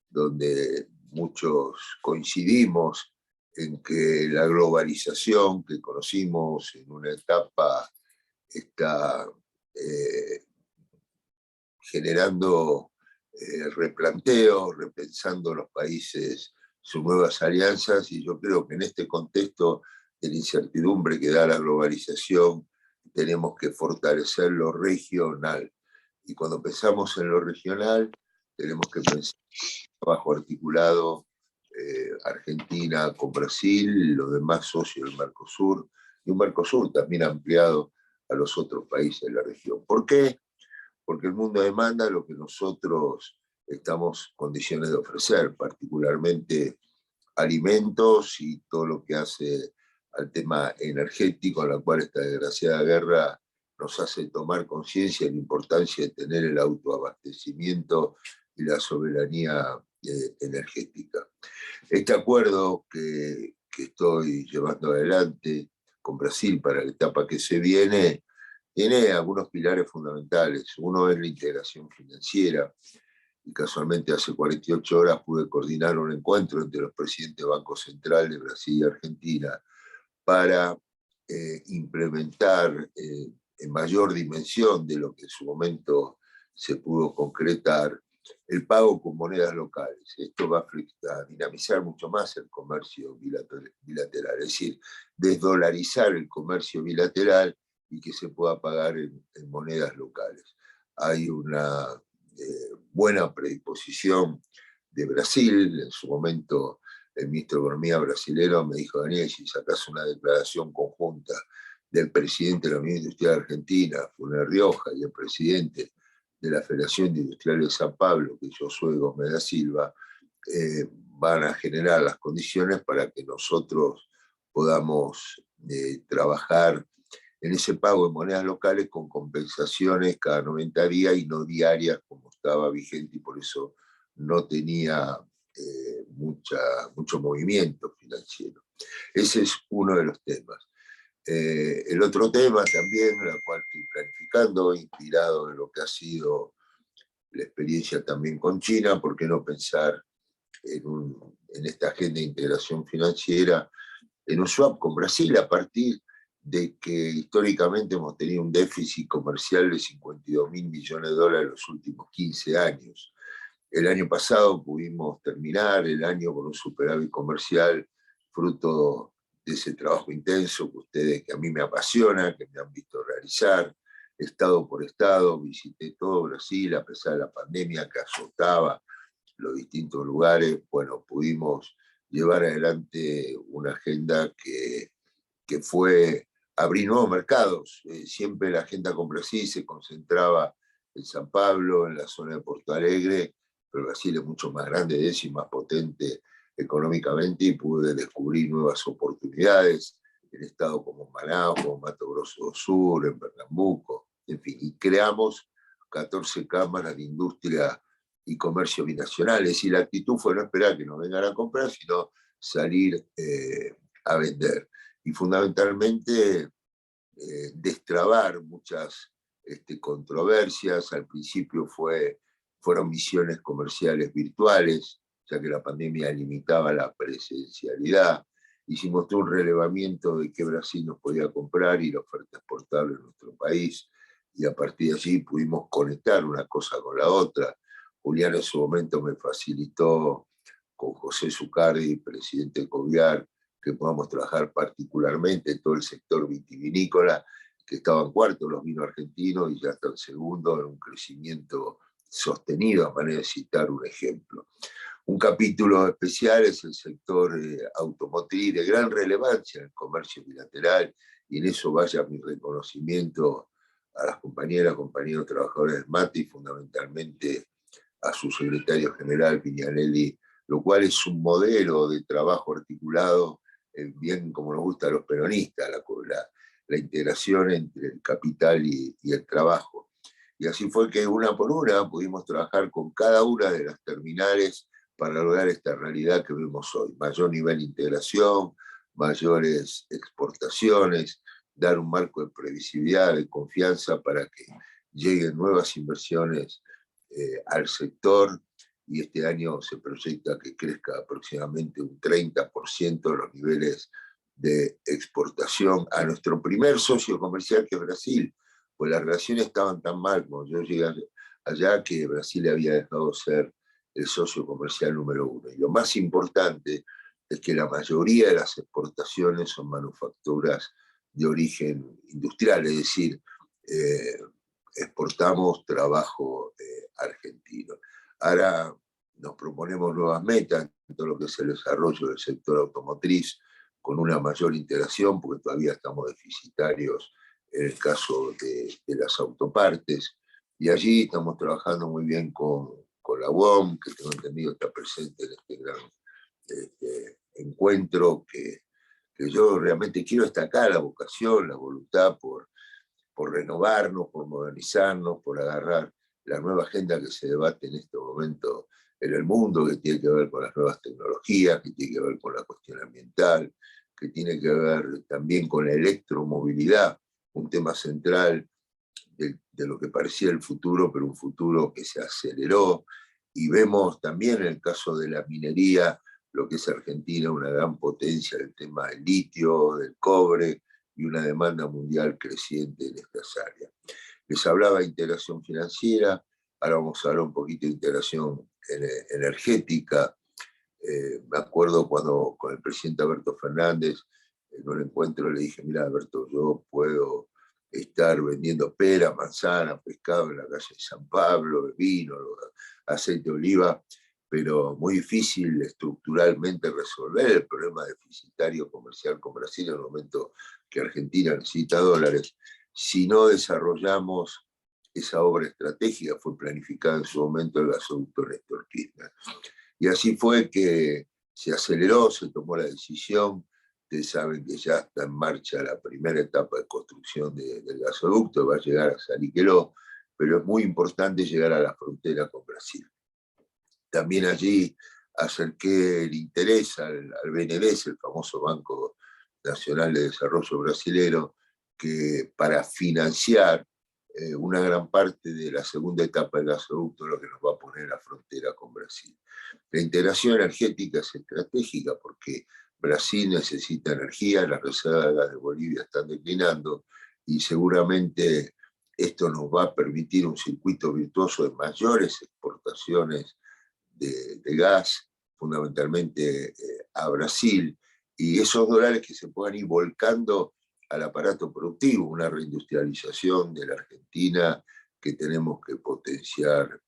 donde muchos coincidimos en que la globalización que conocimos en una etapa está generando replanteo, repensando los países sus nuevas alianzas, y yo creo que en este contexto de la incertidumbre que da la globalización, tenemos que fortalecer lo regional. Y cuando pensamos en lo regional, tenemos que pensar en el trabajo articulado Argentina con Brasil, los demás socios del Mercosur, y un Mercosur también ampliado a los otros países de la región. ¿Por qué? Porque el mundo demanda lo que nosotros estamos en condiciones de ofrecer, particularmente alimentos y todo lo que hace al tema energético, en la cual esta desgraciada guerra nos hace tomar conciencia de la importancia de tener el autoabastecimiento y la soberanía energética. Este acuerdo que estoy llevando adelante con Brasil para la etapa que se viene, tiene algunos pilares fundamentales. Uno es la integración financiera, y casualmente hace 48 horas pude coordinar un encuentro entre los presidentes de Banco Central de Brasil y Argentina para implementar en mayor dimensión de lo que en su momento se pudo concretar el pago con monedas locales. Esto va a dinamizar mucho más el comercio bilateral, es decir, desdolarizar el comercio bilateral y que se pueda pagar en monedas locales. Hay una buena predisposición de Brasil. En su momento el ministro de Economía brasileño me dijo: Daniel, si sacás una declaración conjunta del presidente de la Unión Industrial Argentina, Funes Rioja, y el presidente de la Federación de Industriales de San Pablo, que es Josué Gómez da Silva, van a generar las condiciones para que nosotros podamos trabajar en ese pago de monedas locales con compensaciones cada 90 días y no diarias como estaba vigente, y por eso no tenía mucho movimiento financiero. Ese es uno de los temas. El otro tema también, la cual estoy planificando, inspirado en lo que ha sido la experiencia también con China, ¿por qué no pensar en esta agenda de integración financiera, en un swap con Brasil, a partir de que históricamente hemos tenido un déficit comercial de 52.000 millones de dólares en los últimos 15 años. El año pasado pudimos terminar el año con un superávit comercial, fruto de ese trabajo intenso que a mí me apasiona, que me han visto realizar, estado por estado. Visité todo Brasil, a pesar de la pandemia que azotaba los distintos lugares. Bueno, pudimos llevar adelante una agenda que fue abrir nuevos mercados. Siempre la agenda con Brasil se concentraba en San Pablo, en la zona de Porto Alegre, pero Brasil es mucho más grande de eso y más potente económicamente, y pude descubrir nuevas oportunidades en estados como Manaus, como Mato Grosso do Sur, en Pernambuco, en fin, y creamos 14 cámaras de industria y comercio binacionales, y la actitud fue no esperar que nos vengan a comprar, sino salir a vender. Y fundamentalmente destrabar muchas controversias. Al principio fueron misiones comerciales virtuales, ya que la pandemia limitaba la presencialidad. Hicimos todo un relevamiento de qué Brasil nos podía comprar y la oferta exportable en nuestro país, y a partir de allí pudimos conectar una cosa con la otra. Julián en su momento me facilitó con José Zucardi, presidente de Coviar, que podamos trabajar particularmente en todo el sector vitivinícola, que estaba en cuarto los vinos argentinos y ya está en segundo, en un crecimiento sostenido, a manera de citar un ejemplo. Un capítulo especial es el sector automotriz, de gran relevancia en el comercio bilateral, y en eso vaya mi reconocimiento a las compañeras, compañeros trabajadores de SMATI, fundamentalmente a su secretario general, Pignanelli, lo cual es un modelo de trabajo articulado, bien como nos gusta a los peronistas, la integración entre el capital y el trabajo. Y así fue que una por una pudimos trabajar con cada una de las terminales para lograr esta realidad que vemos hoy. Mayor nivel de integración, mayores exportaciones, dar un marco de previsibilidad, de confianza para que lleguen nuevas inversiones al sector, y este año se proyecta que crezca aproximadamente un 30% los niveles de exportación a nuestro primer socio comercial, que es Brasil, pues las relaciones estaban tan mal como yo llegué allá, que Brasil había dejado de ser el socio comercial número 1. Y lo más importante es que la mayoría de las exportaciones son manufacturas de origen industrial, es decir, exportamos trabajo argentino. Ahora nos proponemos nuevas metas en todo lo que es el desarrollo del sector automotriz, con una mayor integración, porque todavía estamos deficitarios en el caso de las autopartes, y allí estamos trabajando muy bien con la UOM, que tengo entendido está presente en este gran encuentro, que yo realmente quiero destacar la vocación, la voluntad por renovarnos, por modernizarnos, por agarrar la nueva agenda que se debate en este momento en el mundo, que tiene que ver con las nuevas tecnologías, que tiene que ver con la cuestión ambiental, que tiene que ver también con la electromovilidad, un tema central de lo que parecía el futuro, pero un futuro que se aceleró. Y vemos también en el caso de la minería, lo que es Argentina, una gran potencia del tema del litio, del cobre, y una demanda mundial creciente en estas áreas. Les hablaba de integración financiera, ahora vamos a hablar un poquito de integración energética. Me acuerdo cuando con el presidente Alberto Fernández, en un encuentro le dije, mira Alberto, yo puedo estar vendiendo pera, manzana, pescado en la calle de San Pablo, vino, aceite de oliva, pero muy difícil estructuralmente resolver el problema deficitario comercial con Brasil en el momento que Argentina necesita dólares, si no desarrollamos esa obra estratégica. Fue planificada en su momento el gasoducto Néstor Kirchner. Y así fue que se aceleró, se tomó la decisión. Ustedes saben que ya está en marcha la primera etapa de construcción del gasoducto, va a llegar a Saliqueló, pero es muy importante llegar a la frontera con Brasil. También allí acerqué el interés al BNDES, el famoso Banco Nacional de Desarrollo Brasilero, que para financiar una gran parte de la segunda etapa del gasoducto, lo que nos va a poner la frontera con Brasil. La integración energética es estratégica porque Brasil necesita energía, las reservas de gas de Bolivia están declinando, y seguramente esto nos va a permitir un circuito virtuoso de mayores exportaciones de gas, fundamentalmente a Brasil, y esos dólares que se puedan ir volcando al aparato productivo, una reindustrialización de la Argentina que tenemos que potenciar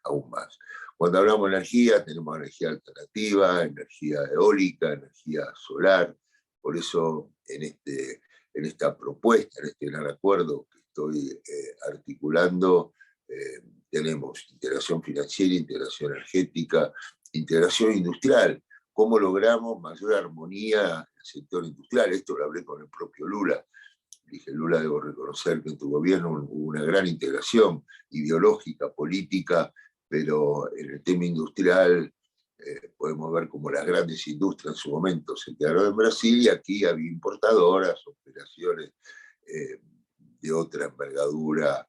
aún más. Cuando hablamos de energía, tenemos energía alternativa, energía eólica, energía solar. Por eso en esta propuesta, en este gran acuerdo que estoy articulando, tenemos integración financiera, integración energética, integración industrial. ¿Cómo logramos mayor armonía en el sector industrial? Esto lo hablé con el propio Lula. Dije, Lula, debo reconocer que en tu gobierno hubo una gran integración ideológica, política, pero en el tema industrial podemos ver como las grandes industrias en su momento se quedaron en Brasil, y aquí había importadoras, operaciones de otra envergadura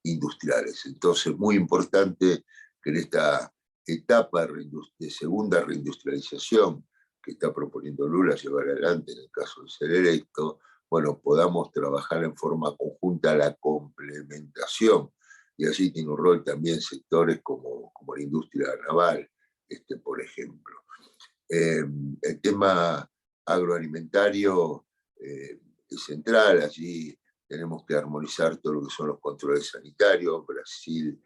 industriales. Entonces, muy importante que en esta etapa de segunda reindustrialización que está proponiendo Lula llevar adelante en el caso de ser electo, bueno, podamos trabajar en forma conjunta la complementación. Y allí tiene un rol también sectores como la industria naval, por ejemplo. El tema agroalimentario es central, allí tenemos que armonizar todo lo que son los controles sanitarios. Brasil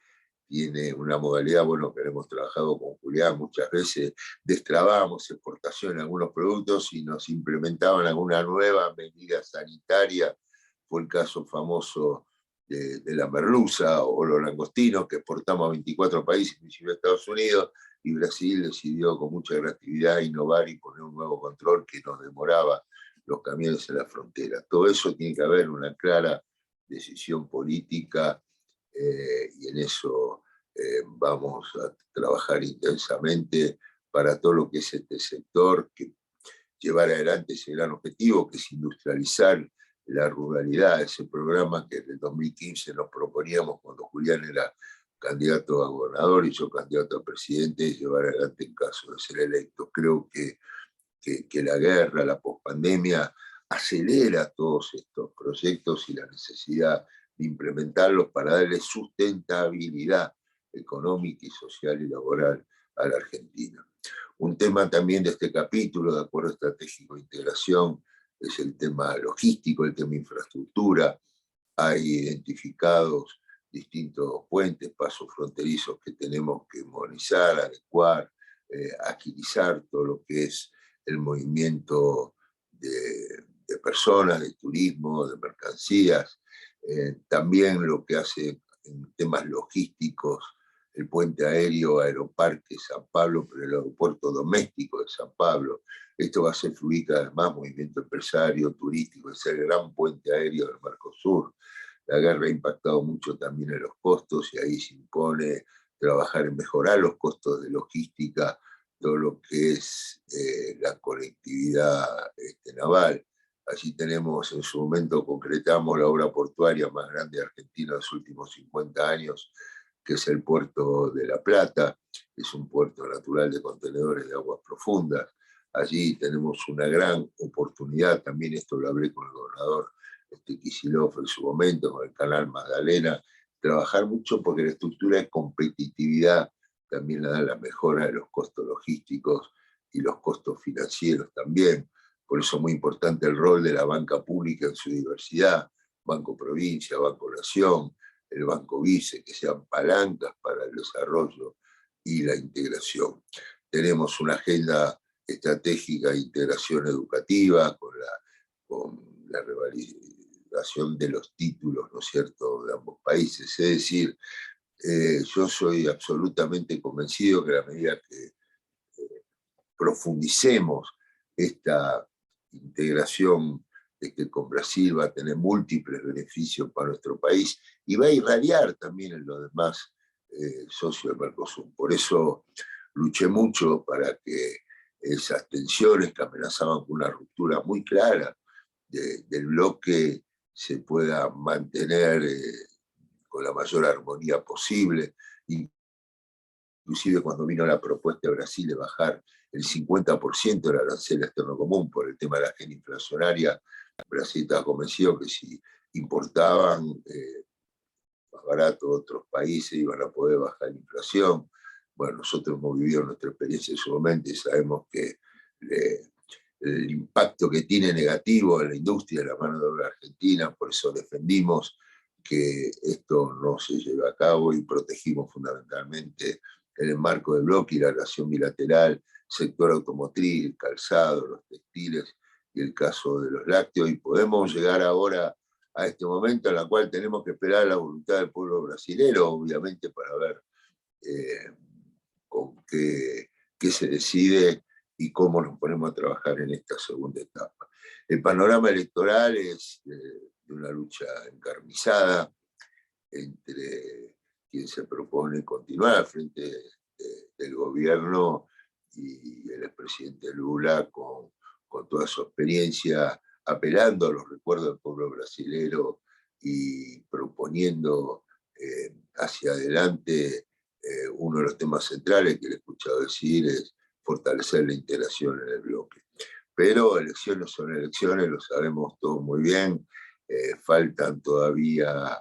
tiene una modalidad, bueno, que hemos trabajado con Julián muchas veces, destrabamos exportación de algunos productos y nos implementaban alguna nueva medida sanitaria. Fue el caso famoso de la merluza o los langostinos, que exportamos a 24 países, inclusive a Estados Unidos, y Brasil decidió con mucha creatividad innovar y poner un nuevo control que nos demoraba los camiones en la frontera. Todo eso tiene que haber una clara decisión política, y en eso vamos a trabajar intensamente para todo lo que es este sector, que llevar adelante ese gran objetivo, que es industrializar la ruralidad, ese programa que en el 2015 nos proponíamos cuando Julián era candidato a gobernador y yo candidato a presidente, y llevar adelante en caso de ser electo. Creo que la guerra, la pospandemia, acelera todos estos proyectos y la necesidad de implementarlos para darle sustentabilidad económica y social y laboral a la Argentina. Un tema también de este capítulo de Acuerdo Estratégico de Integración es el tema logístico, el tema infraestructura. Hay identificados distintos puentes, pasos fronterizos que tenemos que modernizar, adecuar, agilizar todo lo que es el movimiento de personas, de turismo, de mercancías. También lo que hace en temas logísticos, el puente aéreo Aeroparque San Pablo, pero el aeropuerto doméstico de San Pablo. Esto va a hacer fluir cada vez más movimiento empresario, turístico, es el gran puente aéreo del Mercosur. La guerra ha impactado mucho también en los costos y ahí se impone trabajar en mejorar los costos de logística, todo lo que es la conectividad naval. Allí tenemos, en su momento concretamos la obra portuaria más grande de Argentina en los últimos 50 años, que es el puerto de La Plata. Es un puerto natural de contenedores de aguas profundas. Allí tenemos una gran oportunidad, también esto lo hablé con el gobernador Kicillof en su momento, con el canal Magdalena, trabajar mucho porque la estructura de competitividad también la da la mejora de los costos logísticos y los costos financieros también. Por eso es muy importante el rol de la banca pública en su diversidad, Banco Provincia, Banco Nación, el Banco Vice, que sean palancas para el desarrollo y la integración. Tenemos una agenda estratégica de integración educativa con la revalidación de los títulos, ¿no es cierto?, de ambos países. Es decir, yo soy absolutamente convencido que a la medida que profundicemos esta integración con Brasil va a tener múltiples beneficios para nuestro país y va a irradiar también en los demás socios del Mercosur. Por eso luché mucho para que esas tensiones que amenazaban con una ruptura muy clara del bloque se pueda mantener con la mayor armonía posible. Inclusive cuando vino la propuesta de Brasil de bajar el 50% del arancel externo común por el tema de la agenda inflacionaria, Brasil estaba convencido que si importaban más barato de otros países iban a poder bajar la inflación. Bueno, nosotros hemos vivido nuestra experiencia en su momento y sabemos que el impacto que tiene negativo en la industria de la mano de obra argentina, por eso defendimos que esto no se lleve a cabo y protegimos fundamentalmente en el marco del bloque y la relación bilateral, sector automotriz, el calzado, los textiles y el caso de los lácteos, y podemos llegar ahora a este momento en el cual tenemos que esperar la voluntad del pueblo brasilero, obviamente, para ver con qué se decide y cómo nos ponemos a trabajar en esta segunda etapa. El panorama electoral es de una lucha encarnizada entre quien se propone continuar al frente del gobierno y el expresidente Lula con toda su experiencia, apelando a los recuerdos del pueblo brasilero y proponiendo hacia adelante uno de los temas centrales que le he escuchado decir es fortalecer la integración en el bloque. Pero elecciones son elecciones, lo sabemos todos muy bien, faltan todavía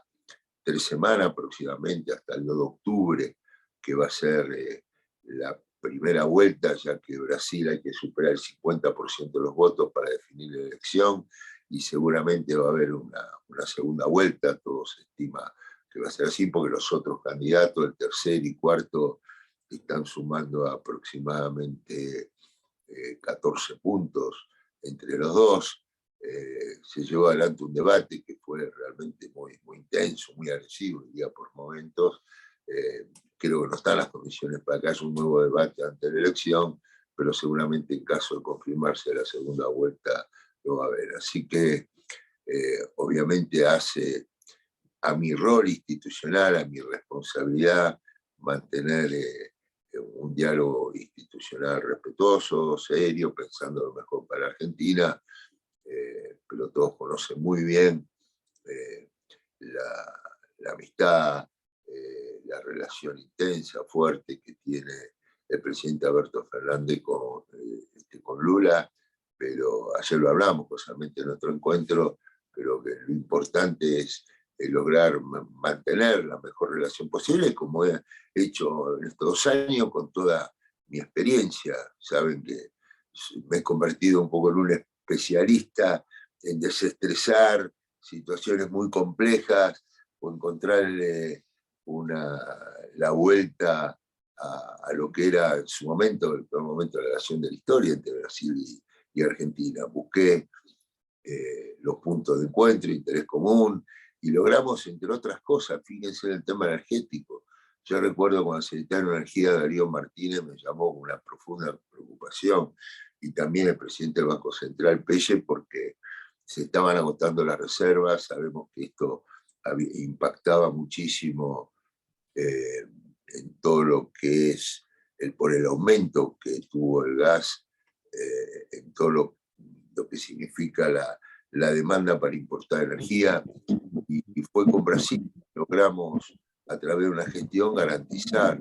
3 semanas aproximadamente hasta el 2 de octubre, que va a ser la primera vuelta, ya que Brasil hay que superar el 50% de los votos para definir la elección, y seguramente va a haber una segunda vuelta. Todo se estima que va a ser así, porque los otros candidatos, el tercer y cuarto, están sumando aproximadamente 14 puntos entre los dos. Se llevó adelante un debate que fue realmente muy, muy intenso, muy agresivo, diría por momentos. Creo que no están las condiciones para que haya un nuevo debate ante la elección, pero seguramente en caso de confirmarse la segunda vuelta lo va a haber. Así que obviamente hace a mi rol institucional, a mi responsabilidad, mantener un diálogo institucional respetuoso, serio, pensando lo mejor para Argentina, pero todos conocen muy bien la amistad, la relación intensa, fuerte que tiene el presidente Alberto Fernández con Lula, pero ayer lo hablamos casualmente en nuestro encuentro. Creo que lo importante es lograr mantener la mejor relación posible, como he hecho en estos 2 años con toda mi experiencia. Saben que me he convertido un poco en un especialista en desestresar situaciones muy complejas o encontrarle la vuelta a lo que era en su momento, el peor momento de la relación de la historia entre Brasil y Argentina. Busqué los puntos de encuentro, interés común, y logramos, entre otras cosas, fíjense en el tema energético. Yo recuerdo cuando el secretario de Energía, Darío Martínez, me llamó con una profunda preocupación, y también el presidente del Banco Central, Pelle, porque se estaban agotando las reservas. Sabemos que esto impactaba muchísimo en todo lo que es por el aumento que tuvo el gas, en todo lo que significa la demanda para importar energía, y fue con Brasil que logramos, a través de una gestión, garantizar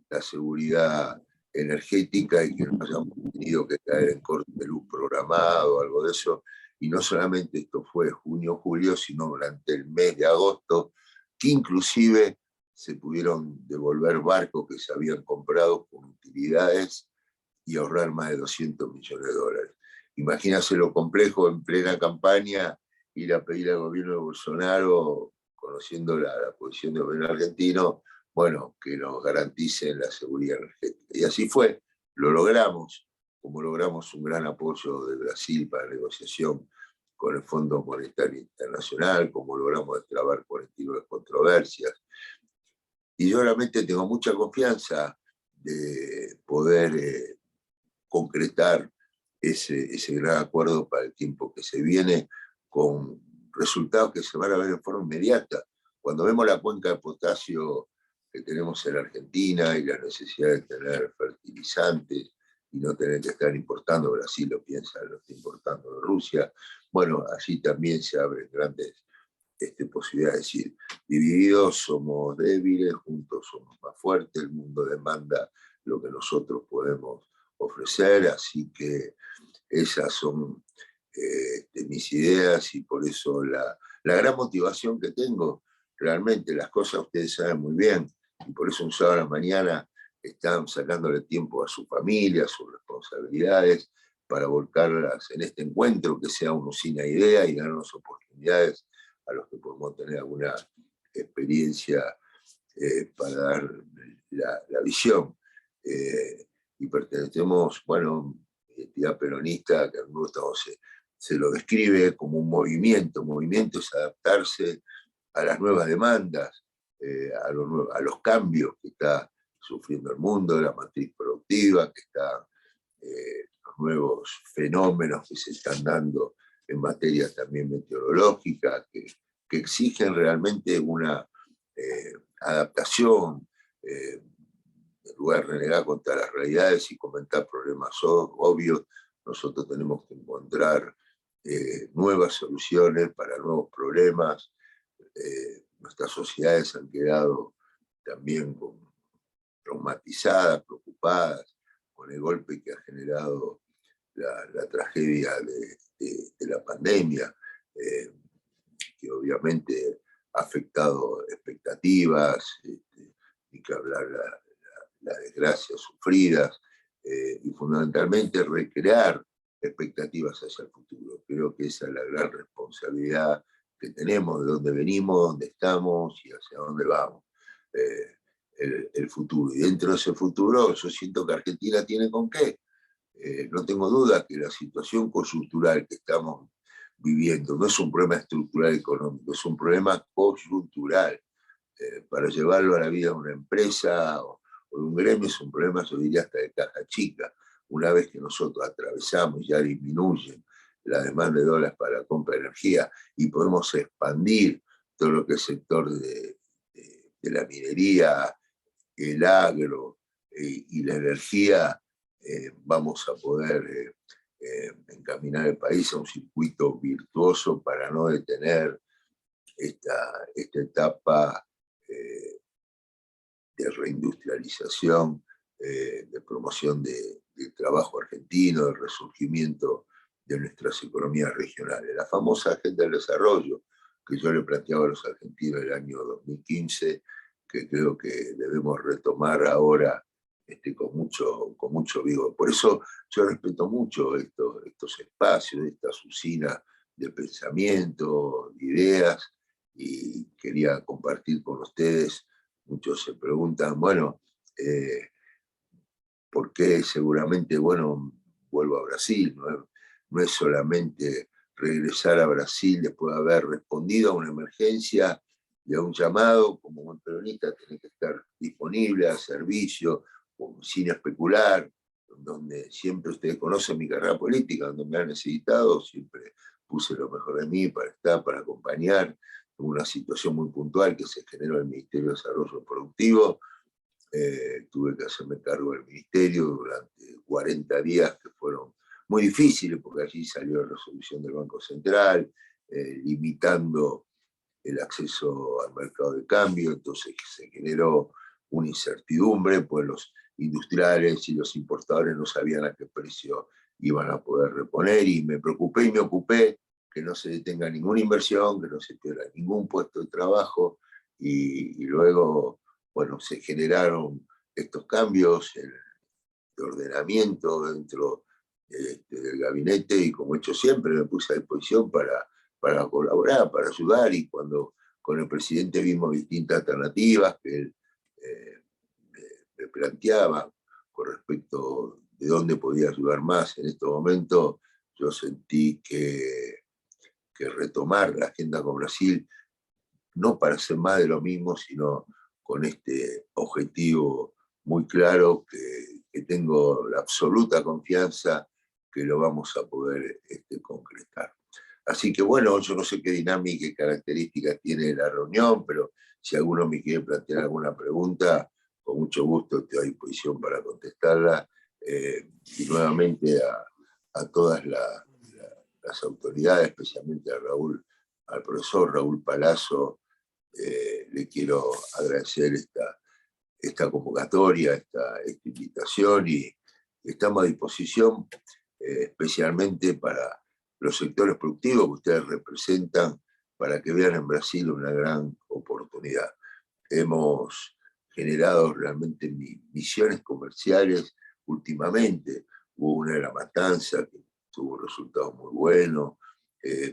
la seguridad energética y que no hayamos tenido que caer en corte de luz programado o algo de eso. Y no solamente esto fue junio, julio, sino durante el mes de agosto, que inclusive se pudieron devolver barcos que se habían comprado con utilidades y ahorrar más de $200 millones. Imagínense lo complejo en plena campaña, ir a pedir al gobierno de Bolsonaro, conociendo la posición del gobierno argentino, bueno, que nos garanticen la seguridad energética. Y así fue, lo logramos, como logramos un gran apoyo de Brasil para la negociación con el Fondo Monetario Internacional, como logramos destrabar 49 controversias. Y yo realmente tengo mucha confianza de poder concretar ese gran acuerdo para el tiempo que se viene, con resultados que se van a ver de forma inmediata. Cuando vemos la cuenca de potasio que tenemos en Argentina y la necesidad de tener fertilizantes y no tener que estar importando, Brasil lo piensa, lo está importando de Rusia, bueno, allí también se abren grandes posibilidades. Es decir, divididos somos débiles, juntos somos más fuertes, el mundo demanda lo que nosotros podemos ofrecer, así que esas son mis ideas, y por eso la gran motivación que tengo. Realmente las cosas ustedes saben muy bien, y por eso un sábado a la mañana están sacándole tiempo a su familia, a sus responsabilidades, para volcarlas en este encuentro, que sea una usina idea y darnos oportunidades a los que podemos tener alguna experiencia para dar la visión. Y pertenecemos, bueno, identidad peronista, que se lo describe como un movimiento. Un movimiento es adaptarse a las nuevas demandas, a los cambios que está sufriendo el mundo, la matriz productiva, que está, los nuevos fenómenos que se están dando en materia también meteorológica, que exigen realmente una adaptación, en lugar de renegar contra las realidades y comentar problemas obvios. Nosotros tenemos que encontrar nuevas soluciones para nuevos problemas. Nuestras sociedades han quedado también traumatizadas, preocupadas con el golpe que ha generado la tragedia de la pandemia, que obviamente ha afectado expectativas, ni que hablar las desgracias sufridas y fundamentalmente recrear expectativas hacia el futuro. Creo que esa es la gran responsabilidad que tenemos, de dónde venimos, dónde estamos y hacia dónde vamos. El futuro. Y dentro de ese futuro yo siento que Argentina tiene con qué. No tengo duda que la situación coyuntural que estamos viviendo no es un problema estructural económico, es un problema coyuntural. Para llevarlo a la vida de una empresa o de un gremio es un problema, yo diría, hasta de caja chica. Una vez que nosotros atravesamos, ya disminuyen la demanda de dólares para la compra de energía y podemos expandir todo lo que es el sector de la minería, el agro y la energía, vamos a poder encaminar el país a un circuito virtuoso para no detener esta etapa de reindustrialización, de promoción del trabajo argentino, del resurgimiento de nuestras economías regionales. La famosa Agenda del Desarrollo que yo le planteaba a los argentinos en el año 2015, que creo que debemos retomar ahora con mucho vigor. Por eso yo respeto mucho estos espacios, estas usinas de pensamiento, de ideas, y quería compartir con ustedes. Muchos se preguntan, bueno, ¿por qué seguramente, bueno, vuelvo a Brasil? No es solamente regresar a Brasil después de haber respondido a una emergencia y a un llamado. Como buen peronista tenés que estar disponible a servicio, sin especular, donde siempre ustedes conocen mi carrera política, donde me han necesitado, siempre puse lo mejor de mí para estar, para acompañar. Una situación muy puntual que se generó en el Ministerio de Desarrollo Productivo. Tuve que hacerme cargo del ministerio durante 40 días que fueron muy difíciles, porque allí salió la resolución del Banco Central, limitando el acceso al mercado de cambio. Entonces se generó una incertidumbre, pues los industriales y los importadores no sabían a qué precio iban a poder reponer, y me preocupé y me ocupé que no se detenga ninguna inversión, que no se pierda ningún puesto de trabajo, y luego, bueno, se generaron estos cambios de ordenamiento dentro del gabinete, y como he hecho siempre, me puse a disposición para colaborar, para ayudar, y cuando con el presidente vimos distintas alternativas que él me planteaba con respecto de dónde podía ayudar más en este momento, yo sentí que retomar la agenda con Brasil, no para hacer más de lo mismo, sino con este objetivo muy claro que tengo la absoluta confianza que lo vamos a poder concretar. Así que bueno, yo no sé qué dinámica y características tiene la reunión, pero si alguno me quiere plantear alguna pregunta, con mucho gusto estoy a disposición para contestarla. Y nuevamente a todas las autoridades, especialmente al profesor Raúl Palazzo, le quiero agradecer esta convocatoria, esta invitación, y estamos a disposición especialmente para los sectores productivos que ustedes representan, para que vean en Brasil una gran oportunidad. Hemos generado realmente misiones comerciales últimamente. Hubo una de La Matanza que tuvo resultados muy buenos.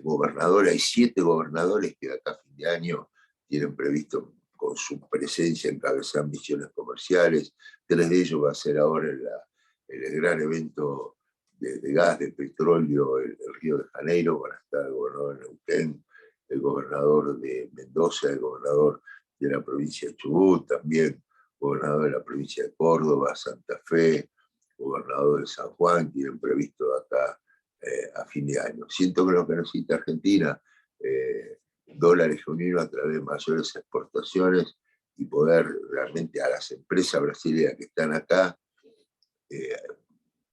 Gobernadores, hay 7 gobernadores que de acá a fin de año tienen previsto con su presencia encabezar misiones comerciales. 3 de ellos va a ser ahora el gran evento de gas, de petróleo, el Río de Janeiro. Van a estar el gobernador de Neuquén, el gobernador de Mendoza, el gobernador de la provincia de Chubut, también gobernador de la provincia de Córdoba, Santa Fe, gobernador de San Juan, tienen previsto acá a fin de año. Siento que lo que necesita Argentina, dólares genuinos a través de mayores exportaciones, y poder realmente a las empresas brasileñas que están acá,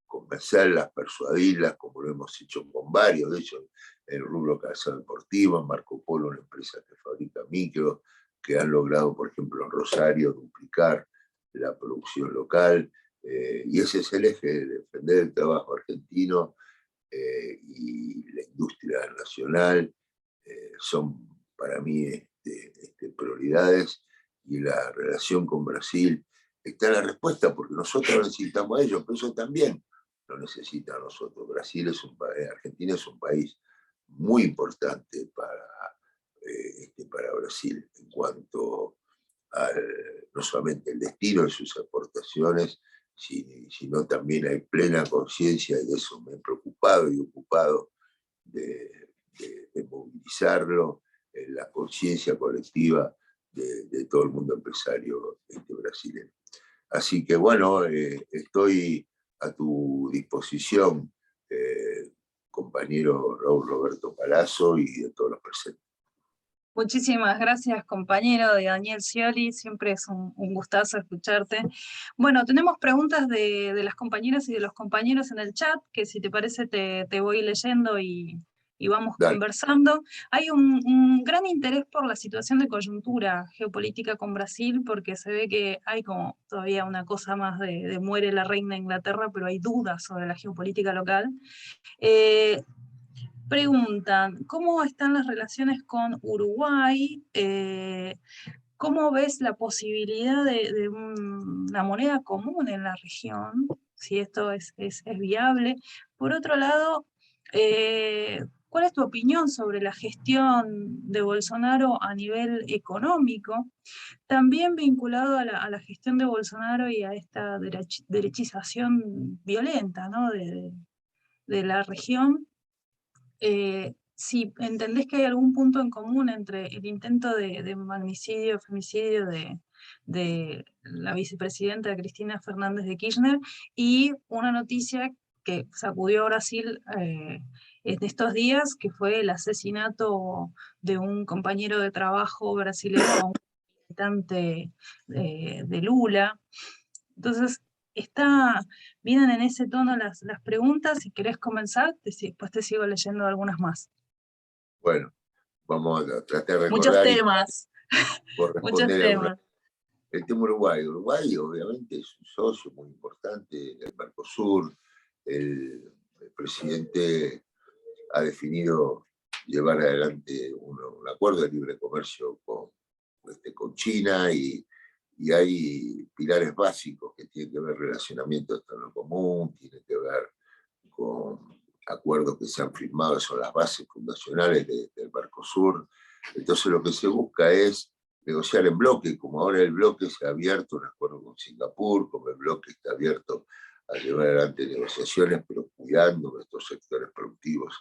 convencerlas, persuadirlas, como lo hemos hecho con varios, de hecho, en el rubro calzado deportivo, en Marco Polo, una empresa que fabrica micros, que han logrado, por ejemplo, en Rosario, duplicar la producción local, y ese es el eje de defender el trabajo argentino y la industria nacional. Son para mí prioridades, y la relación con Brasil está la respuesta, porque nosotros necesitamos a ellos, pero ellos también lo necesitan a nosotros. Argentina es un país muy importante para Brasil en cuanto no solamente el destino de sus exportaciones, sino también hay plena conciencia, y de eso me he preocupado y ocupado de movilizarlo, en la conciencia colectiva de todo el mundo empresario brasileño. Así que bueno, estoy a tu disposición, compañero Raúl Roberto Palazzo, y de todos los presentes. Muchísimas gracias, compañero de Daniel Scioli, siempre es un gustazo escucharte. Bueno, tenemos preguntas de las compañeras y de los compañeros en el chat, que si te parece te voy leyendo y vamos conversando. Hay un gran interés por la situación de coyuntura geopolítica con Brasil, porque se ve que hay como todavía una cosa más de muere la reina de Inglaterra, pero hay dudas sobre la geopolítica local. Preguntan, ¿cómo están las relaciones con Uruguay? ¿Cómo ves la posibilidad de una moneda común en la región? Si esto es viable. Por otro lado, ¿cuál es tu opinión sobre la gestión de Bolsonaro a nivel económico? También vinculado a la gestión de Bolsonaro y a esta derechización violenta, ¿no? de la región. Si entendés que hay algún punto en común entre el intento de magnicidio, femicidio de la vicepresidenta Cristina Fernández de Kirchner y una noticia que sacudió a Brasil en estos días, que fue el asesinato de un compañero de trabajo brasileño a un militante de Lula. Entonces, vienen en ese tono las preguntas. Si querés comenzar, después te sigo leyendo algunas más. Bueno, vamos a tratar de muchos temas. Muchos temas. El tema Uruguay. Uruguay obviamente es un socio muy importante del Mercosur. El presidente ha definido llevar adelante un acuerdo de libre comercio con China, y hay pilares básicos que tienen que ver relacionamiento externo común, tienen que ver con acuerdos que se han firmado, son las bases fundacionales del Mercosur. Entonces lo que se busca es negociar en bloque, como ahora el bloque se ha abierto un acuerdo con Singapur, como el bloque está abierto a llevar adelante negociaciones, pero cuidando nuestros sectores productivos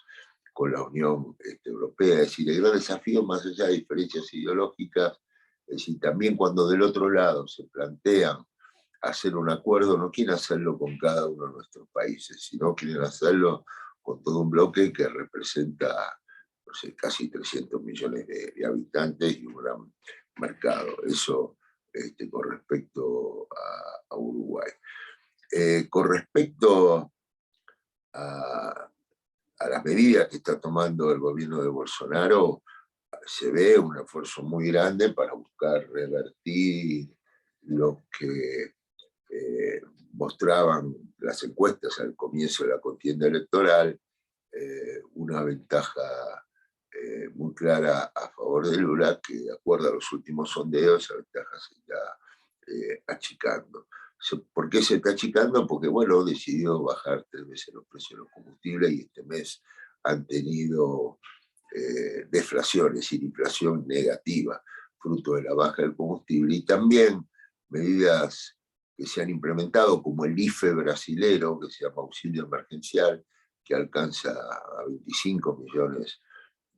con la Unión Europea. Es decir, el gran desafío, más allá de diferencias ideológicas, es decir, también cuando del otro lado se plantean hacer un acuerdo, no quieren hacerlo con cada uno de nuestros países, sino quieren hacerlo con todo un bloque que representa, no sé, casi 300 millones de habitantes y un gran mercado. Eso con respecto a Uruguay. Con respecto a las medidas que está tomando el gobierno de Bolsonaro, se ve un esfuerzo muy grande para buscar revertir lo que mostraban las encuestas al comienzo de la contienda electoral, una ventaja muy clara a favor de Lula, que de acuerdo a los últimos sondeos, esa ventaja se está achicando. ¿Por qué se está achicando? Porque, bueno, decidió bajar 3 veces los precios de los combustibles, y este mes han tenido deflación, es decir, inflación negativa, fruto de la baja del combustible, y también medidas que se han implementado, como el IFE brasilero, que se llama auxilio emergencial, que alcanza a 25 millones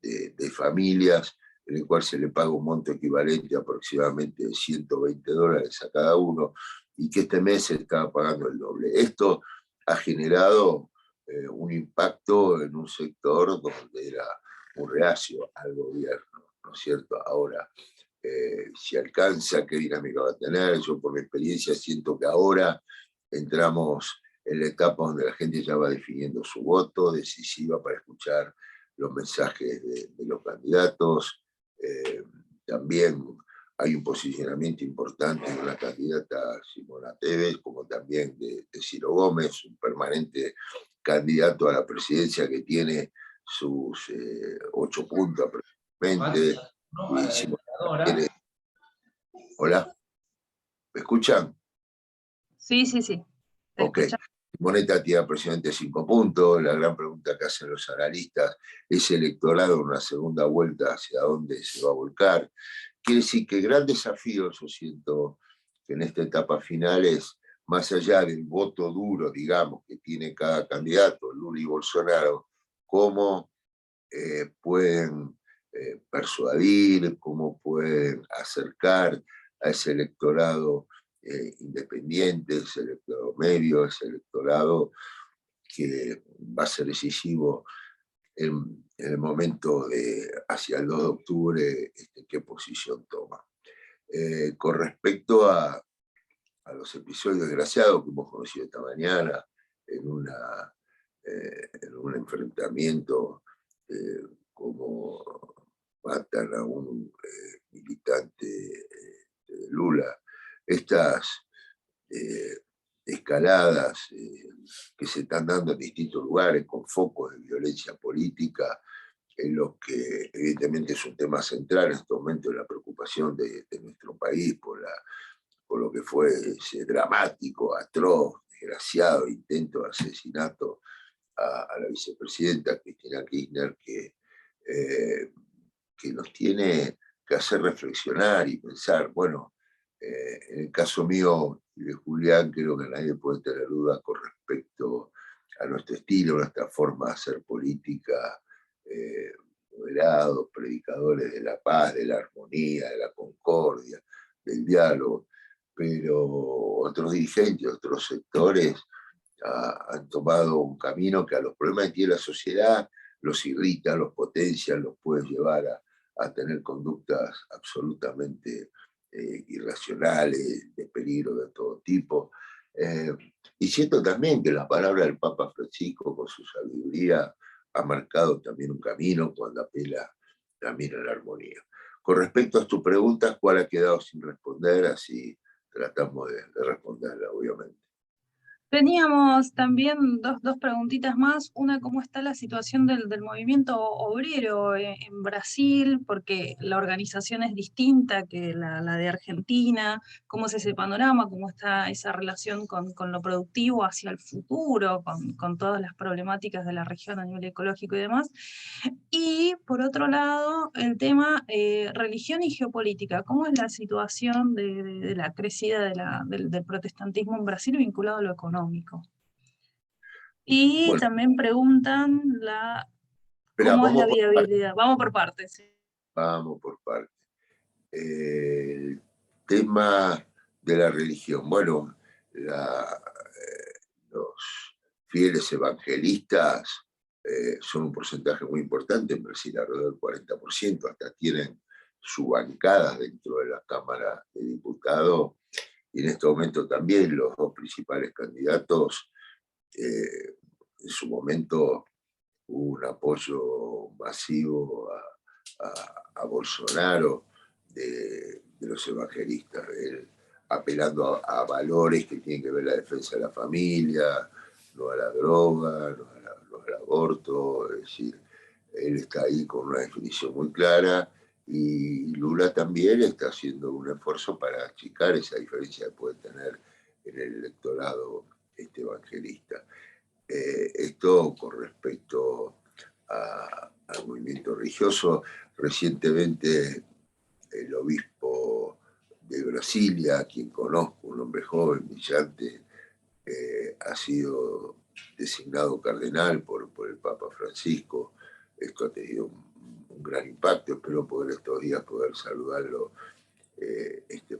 de familias, en el cual se le paga un monto equivalente a aproximadamente $120 a cada uno, y que este mes se estaba pagando el doble. Esto ha generado un impacto en un sector donde era un reacio al gobierno, ¿no es cierto? Ahora, si alcanza, qué dinámica va a tener. Yo por mi experiencia siento que ahora entramos en la etapa donde la gente ya va definiendo su voto, decisiva para escuchar los mensajes de los candidatos. También hay un posicionamiento importante en la candidata Simona Tebet, como también de Ciro Gómez, un permanente candidato a la presidencia que tiene sus 8 puntos aproximadamente. Hola, ¿me escuchan? Sí, sí, sí. Te Ok. escuchamos. Simonetta tiene aproximadamente 5 puntos. La gran pregunta que hacen los analistas, ¿ese electorado en una segunda vuelta hacia dónde se va a volcar? Quiere decir que el gran desafío, yo siento, que en esta etapa final es, más allá del voto duro, digamos, que tiene cada candidato, Lula y Bolsonaro, cómo pueden persuadir, cómo pueden acercar a ese electorado independiente, ese electorado medio, ese electorado que va a ser decisivo en el momento de hacia el 2 de octubre, qué posición toma. Con respecto a los episodios desgraciados que hemos conocido esta mañana en un enfrentamiento como matan a un militante de Lula, estas escaladas que se están dando en distintos lugares con focos de violencia política, en los que evidentemente es un tema central en este momento de la preocupación de nuestro país por lo que fue ese dramático, atroz, desgraciado intento de asesinato a la vicepresidenta Cristina Kirchner, que nos tiene que hacer reflexionar y pensar, bueno, en el caso mío y de Julián, creo que nadie puede tener duda con respecto a nuestro estilo, a nuestra forma de hacer política, moderados, predicadores de la paz, de la armonía, de la concordia, del diálogo, pero otros dirigentes, otros sectores han tomado un camino que a los problemas que tiene la sociedad los irrita, los potencia, los puede llevar a tener conductas absolutamente irracionales, de peligro de todo tipo. Y siento también que la palabra del Papa Francisco, con su sabiduría, ha marcado también un camino cuando apela también a la armonía. Con respecto a tus preguntas, ¿cuál ha quedado sin responder? Así tratamos de responderla, obviamente. Teníamos también dos preguntitas más. Una, ¿cómo está la situación del movimiento obrero en Brasil? Porque la organización es distinta que la de Argentina. ¿Cómo es ese panorama? ¿Cómo está esa relación con lo productivo hacia el futuro, con todas las problemáticas de la región a nivel ecológico y demás? Y por otro lado, el tema religión y geopolítica. ¿Cómo es la situación de la crecida del protestantismo en Brasil vinculado a lo económico? Y Bueno, también preguntan espera, cómo es la vamos por partes. viabilidad. Vamos por partes. ¿Sí? Vamos por partes. El tema de la religión. Bueno, los fieles evangelistas son un porcentaje muy importante, en Brasil alrededor del 40%, hasta tienen su bancada dentro de la Cámara de Diputados, y en este momento también los dos principales candidatos, en su momento hubo un apoyo masivo a Bolsonaro de los evangelistas, él apelando a valores que tienen que ver la defensa de la familia, no a la droga, no al aborto, es decir, él está ahí con una definición muy clara, y Lula también está haciendo un esfuerzo para achicar esa diferencia que puede tener en el electorado evangelista. Esto con respecto al movimiento religioso. Recientemente el obispo de Brasilia, a quien conozco, un hombre joven, brillante, ha sido designado cardenal por el Papa Francisco. Esto ha tenido un gran impacto. Espero poder estos días poder saludarlo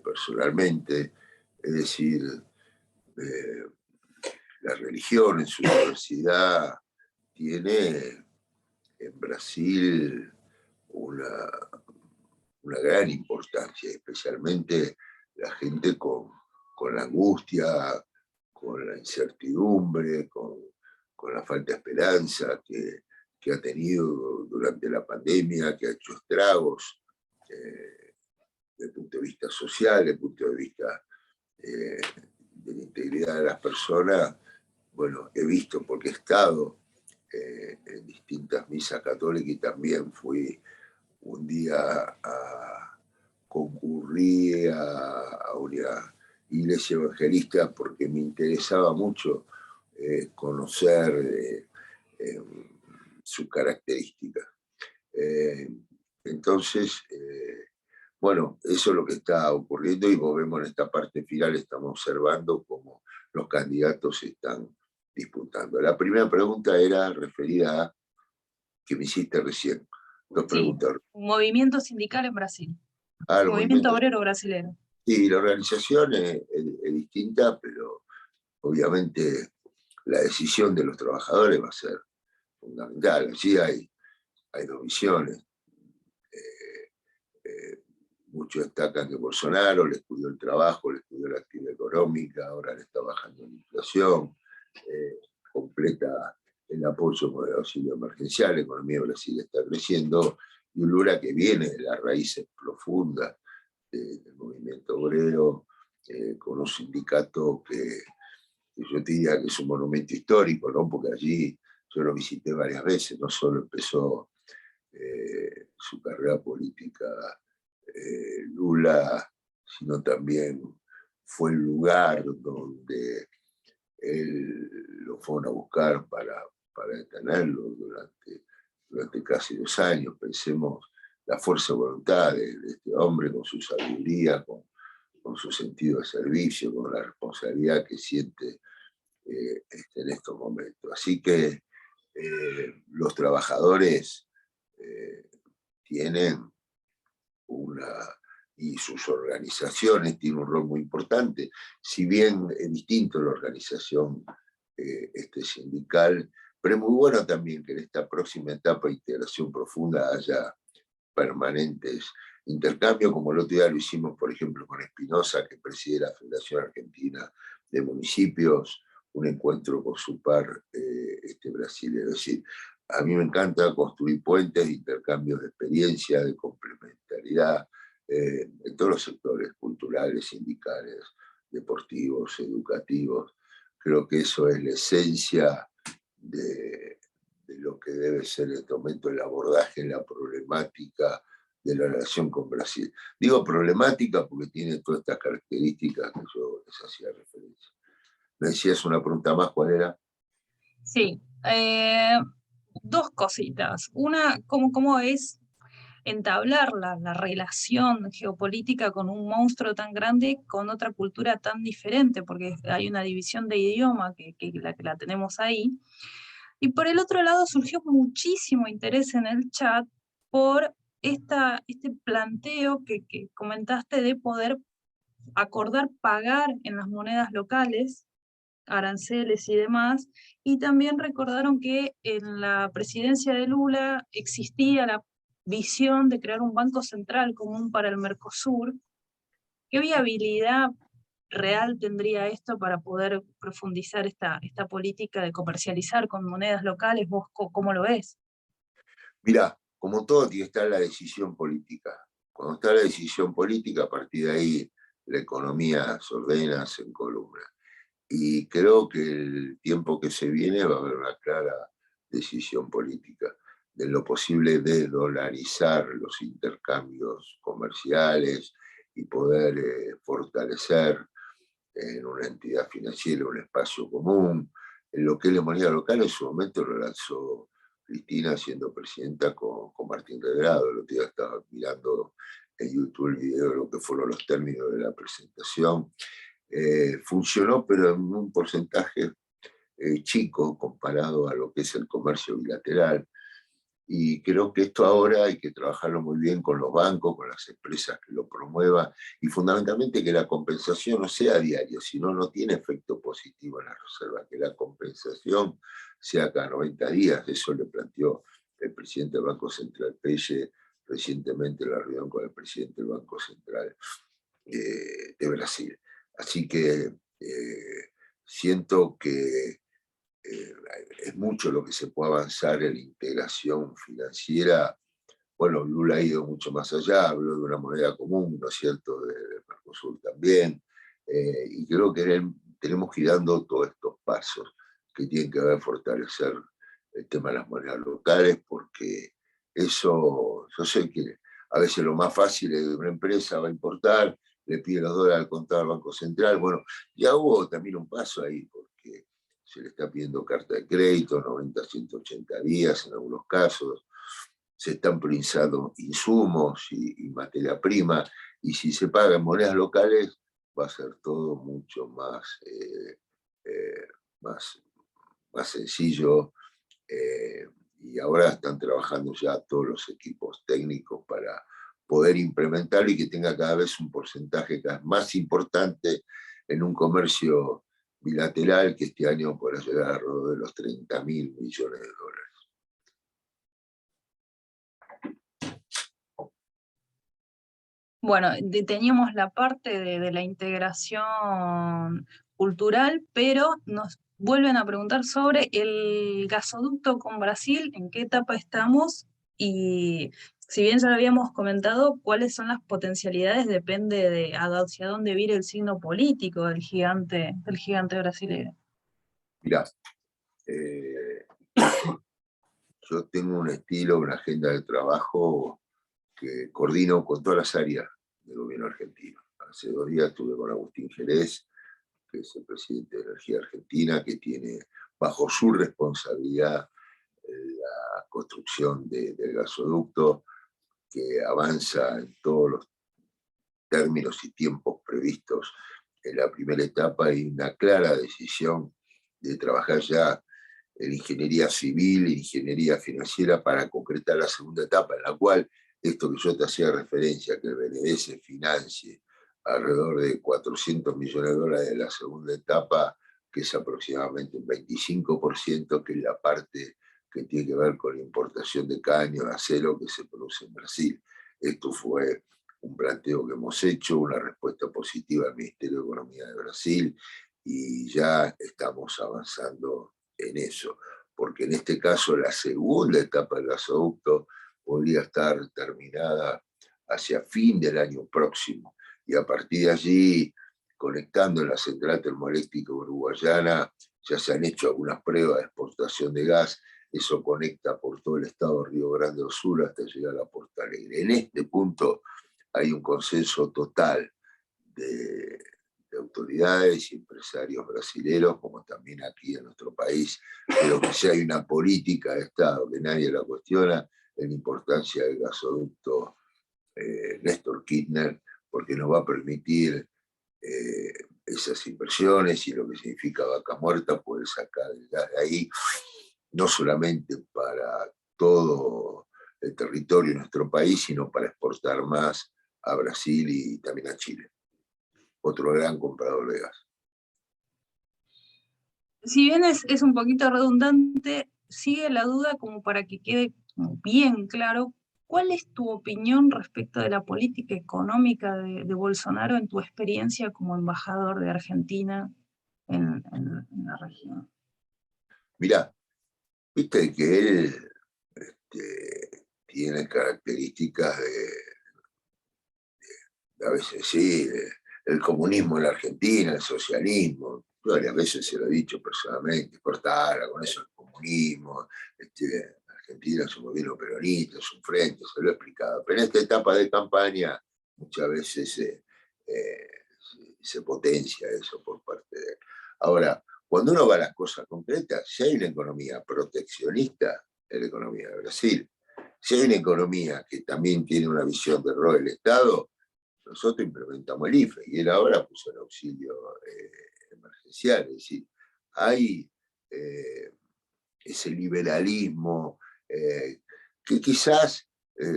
personalmente. Es decir, la religión en su diversidad tiene en Brasil una gran importancia, especialmente la gente con la angustia, con la incertidumbre, con la falta de esperanza que ha tenido durante la pandemia, que ha hecho estragos desde el punto de vista social, desde el punto de vista de la integridad de las personas. Bueno, he visto porque he estado en distintas misas católicas, y también fui un día concurrí a una Iglesia Evangelista porque me interesaba mucho conocer sus características. Entonces, bueno, eso es lo que está ocurriendo y vos vemos en esta parte final, estamos observando cómo los candidatos se están disputando. La primera pregunta era referida a que me hiciste recién. Dos preguntas. Movimiento sindical en Brasil. Movimiento obrero brasileño. Sí, la organización es distinta, pero obviamente la decisión de los trabajadores va a ser fundamental. Allí hay dos visiones. Muchos destacan que Bolsonaro le estudió el trabajo, le estudió la actividad económica, ahora le está bajando la inflación, completa el apoyo por el auxilio emergencial, la economía de Brasil está creciendo, y un Lula que viene de las raíces profundas del movimiento obrero, con un sindicato que yo te diría que es un monumento histórico, ¿no? Porque allí yo lo visité varias veces, no solo empezó su carrera política Lula, sino también fue el lugar donde él lo fueron a buscar para detenerlo durante casi 2 años. Pensemos la fuerza de voluntad de este hombre, con su sabiduría, con su sentido de servicio, con la responsabilidad que siente en estos momentos. Así que los trabajadores tienen y sus organizaciones tienen un rol muy importante, si bien es distinto la organización sindical, pero es muy bueno también que en esta próxima etapa de integración profunda haya permanentes intercambios, como el otro día lo hicimos, por ejemplo, con Espinosa, que preside la Federación Argentina de Municipios, un encuentro con su par brasileño. Es decir, a mí me encanta construir puentes, intercambios de experiencia, de complementariedad, en todos los sectores culturales, sindicales, deportivos, educativos. Creo que eso es la esencia de lo que debe ser en este momento el abordaje en la problemática de la relación con Brasil. Digo problemática porque tiene todas estas características que yo les hacía referencia. ¿Me decías una pregunta más? ¿Cuál era? Sí, dos cositas. Una, ¿cómo es entablar la relación geopolítica con un monstruo tan grande, con otra cultura tan diferente? Porque hay una división de idioma que la tenemos ahí. Y por el otro lado surgió muchísimo interés en el chat por este planteo que comentaste de poder acordar pagar en las monedas locales, aranceles y demás, y también recordaron que en la presidencia de Lula existía la visión de crear un banco central común para el Mercosur. ¿Qué viabilidad real tendría esto para poder profundizar esta política de comercializar con monedas locales? ¿Vos cómo lo ves? Mirá, como todo tiene que estar la decisión política. Cuando está la decisión política, a partir de ahí la economía se ordena, se encolumna. Y creo que el tiempo que se viene va a haber una clara decisión política de lo posible de dolarizar los intercambios comerciales y poder fortalecer en una entidad financiera un espacio común. En lo que es la moneda local, en su momento lo lanzó Cristina siendo presidenta con Martín Redrado. El otro día estaba mirando en YouTube el video de lo que fueron los términos de la presentación. Funcionó, pero en un porcentaje chico comparado a lo que es el comercio bilateral. Y creo que esto ahora hay que trabajarlo muy bien con los bancos, con las empresas que lo promuevan, y fundamentalmente que la compensación no sea diaria, sino no tiene efecto positivo en la reserva, que la compensación sea cada 90 días. Eso le planteó el presidente del Banco Central, Pelle, recientemente en la reunión con el presidente del Banco Central de Brasil. Así que siento que es mucho lo que se puede avanzar en la integración financiera. Bueno, Lula ha ido mucho más allá, habló de una moneda común, ¿no es cierto?, de Mercosur también, y creo que tenemos que ir dando todos estos pasos que tienen que ver fortalecer el tema de las monedas locales, porque eso, yo sé que a veces lo más fácil es que una empresa va a importar le pide los dólares al contado al Banco Central. Bueno, ya hubo también un paso ahí, porque se le está pidiendo carta de crédito, 90 a 180 días en algunos casos, se están priorizando insumos y materia prima, y si se paga en monedas locales va a ser todo mucho más, más sencillo, y ahora están trabajando ya todos los equipos técnicos para poder implementarlo y que tenga cada vez un porcentaje cada vez más importante en un comercio bilateral que este año podrá llegar alrededor de los 30.000 millones de dólares. Bueno, teníamos la parte de la integración cultural, pero nos vuelven a preguntar sobre el gasoducto con Brasil, en qué etapa estamos, y si bien ya lo habíamos comentado, cuáles son las potencialidades, depende de hacia dónde vire el signo político del gigante brasileño. Mirá, yo tengo un estilo, una agenda de trabajo que coordino con todas las áreas del gobierno argentino. Hace 2 días estuve con Agustín Jerez, que es el presidente de Energía Argentina, que tiene bajo su responsabilidad la construcción del gasoducto, que avanza en todos los términos y tiempos previstos en la primera etapa, y una clara decisión de trabajar ya en ingeniería civil e ingeniería financiera para concretar la segunda etapa, en la cual esto que yo te hacía referencia, que el BNDES financie alrededor de 400 millones de dólares de la segunda etapa, que es aproximadamente un 25%, que es la parte que tiene que ver con la importación de caño, de acero que se produce en Brasil. Esto fue un planteo que hemos hecho, una respuesta positiva al Ministerio de Economía de Brasil, y ya estamos avanzando en eso, porque en este caso la segunda etapa del gasoducto podría estar terminada hacia fin del año próximo, y a partir de allí, conectando en la central termoeléctrica uruguayana, ya se han hecho algunas pruebas de exportación de gas, eso conecta por todo el estado de Río Grande do Sul hasta llegar a Porto Alegre. En este punto hay un consenso total de autoridades y empresarios brasileños, como también aquí en nuestro país, pero que si hay una política de Estado que nadie la cuestiona, en la importancia del gasoducto Néstor Kirchner, porque nos va a permitir esas inversiones y lo que significa Vaca Muerta, poder sacar el gas de ahí, no solamente para todo el territorio de nuestro país, sino para exportar más a Brasil y también a Chile, otro gran comprador de gas. Si bien es un poquito redundante, sigue la duda como para que quede bien claro, ¿cuál es tu opinión respecto de la política económica de Bolsonaro en tu experiencia como embajador de Argentina en la región? Mirá, viste que él tiene características a veces sí, el comunismo en la Argentina, el socialismo. Yo varias veces se lo he dicho personalmente, cortara con eso el comunismo, Argentina es un gobierno peronista, es un frente, se lo he explicado. Pero en esta etapa de campaña muchas veces se potencia eso por parte de él. Ahora, cuando uno va a las cosas concretas, si hay una economía proteccionista, es la economía de Brasil. Si hay una economía que también tiene una visión de rol del Estado, nosotros implementamos el IFE y él ahora puso el auxilio emergencial. Es decir, hay ese liberalismo que quizás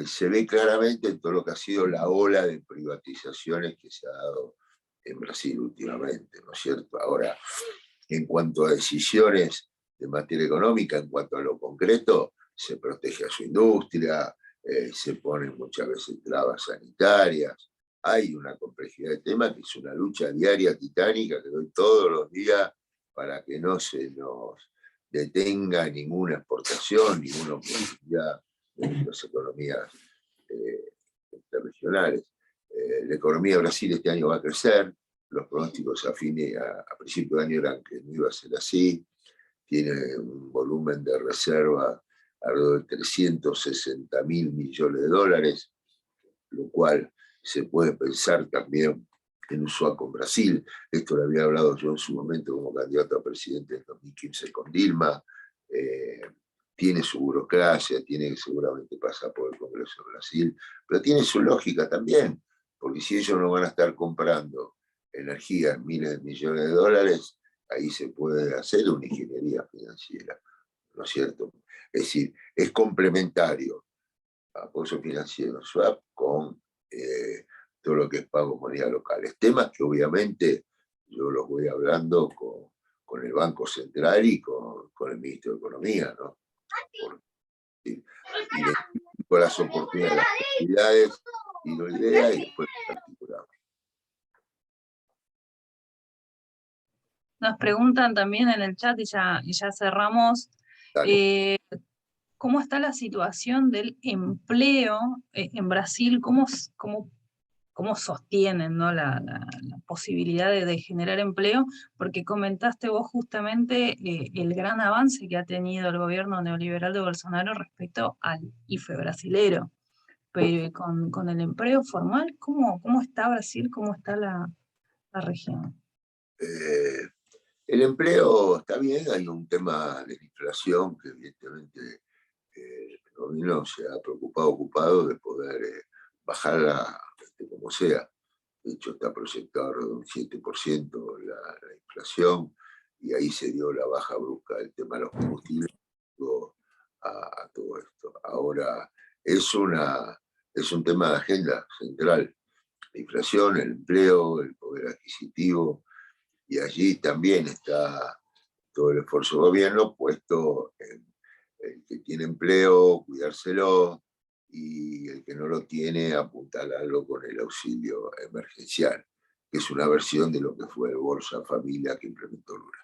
se ve claramente en todo lo que ha sido la ola de privatizaciones que se ha dado en Brasil últimamente, ¿no es cierto? Ahora, en cuanto a decisiones de materia económica, en cuanto a lo concreto, se protege a su industria, se ponen muchas veces trabas sanitarias. Hay una complejidad de tema que es una lucha diaria titánica que doy todos los días para que no se nos detenga ninguna exportación, ninguna oportunidad de nuestras economías interregionales. La economía de Brasil este año va a crecer, los pronósticos a principio de año eran que no iba a ser así, tiene un volumen de reserva alrededor de 360.000 millones de dólares, lo cual se puede pensar también en Ushuaia con Brasil. Esto lo había hablado yo en su momento como candidato a presidente en 2015 con Dilma. Tiene su burocracia, tiene que seguramente pasar por el Congreso de Brasil, pero tiene su lógica también, porque si ellos no van a estar comprando energía en miles de millones de dólares, ahí se puede hacer una ingeniería financiera, ¿no es cierto? Es decir, es complementario apoyo financiero swap con todo lo que es pago moneda locales. Temas que obviamente yo los voy hablando con el Banco Central y con el Ministro de Economía, ¿no? Identifico las oportunidades, las posibilidades, y la idea, y después articulamos. Nos preguntan también en el chat, y ya cerramos, ¿cómo está la situación del empleo en Brasil? ¿Cómo sostienen, ¿no? la posibilidad de generar empleo? Porque comentaste vos justamente el gran avance que ha tenido el gobierno neoliberal de Bolsonaro respecto al IFE brasilero. Pero con el empleo formal, ¿cómo está Brasil? ¿Cómo está la región? El empleo está bien, hay un tema de inflación que evidentemente el gobierno se ha ocupado de poder bajarla como sea. De hecho, está proyectado de un 7% la inflación, y ahí se dio la baja brusca del tema de los combustibles a todo esto. Ahora, es un tema de agenda central. La inflación, el empleo, el poder adquisitivo, y allí también está todo el esfuerzo del gobierno puesto en el que tiene empleo, cuidárselo, y el que no lo tiene, apuntalarlo con el auxilio emergencial, que es una versión de lo que fue el Bolsa Familia que implementó Lula.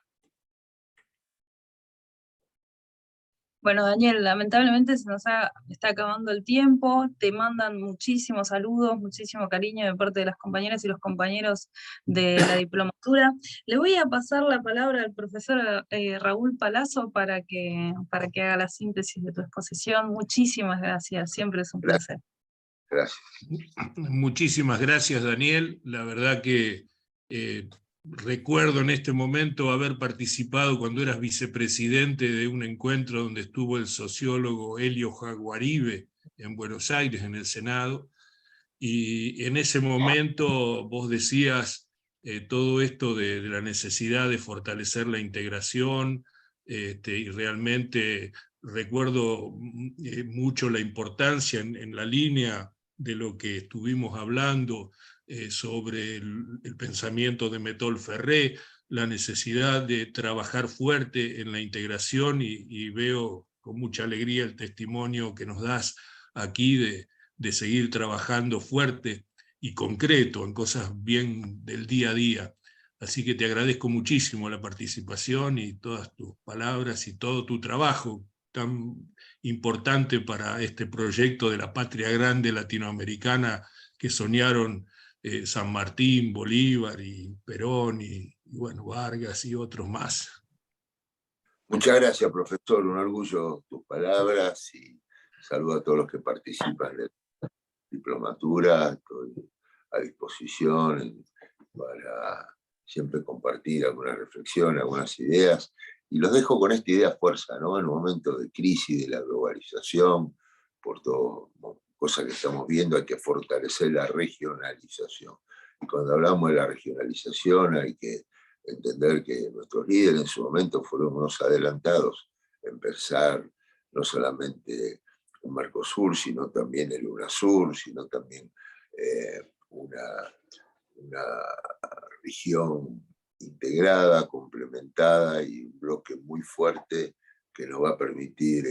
Bueno, Daniel, lamentablemente se nos está acabando el tiempo. Te mandan muchísimos saludos, muchísimo cariño de parte de las compañeras y los compañeros de la diplomatura. Le voy a pasar la palabra al profesor Raúl Palazzo para que haga la síntesis de tu exposición. Muchísimas gracias, siempre es un placer. Gracias. Muchísimas gracias, Daniel. La verdad que recuerdo en este momento haber participado cuando eras vicepresidente de un encuentro donde estuvo el sociólogo Helio Jaguaribe en Buenos Aires, en el Senado, y en ese momento vos decías todo esto de la necesidad de fortalecer la integración, y realmente recuerdo mucho la importancia en la línea de lo que estuvimos hablando sobre el pensamiento de Mettol Ferré, la necesidad de trabajar fuerte en la integración, y veo con mucha alegría el testimonio que nos das aquí de seguir trabajando fuerte y concreto en cosas bien del día a día. Así que te agradezco muchísimo la participación y todas tus palabras y todo tu trabajo tan importante para este proyecto de la patria grande latinoamericana que soñaron San Martín, Bolívar y Perón y bueno, Vargas y otros más. Muchas gracias, profesor. Un orgullo tus palabras, y saludo a todos los que participan de la diplomatura. Estoy a disposición para siempre compartir alguna reflexión, algunas ideas, y los dejo con esta idea fuerza, ¿no? En un momento de crisis, de la globalización, por todo, cosas que estamos viendo, hay que fortalecer la regionalización. Y cuando hablamos de la regionalización hay que entender que nuestros líderes en su momento fueron unos adelantados en pensar no solamente un Mercosur, sino también el UNASUR, sino también una región integrada, complementada, y un bloque muy fuerte que nos va a permitir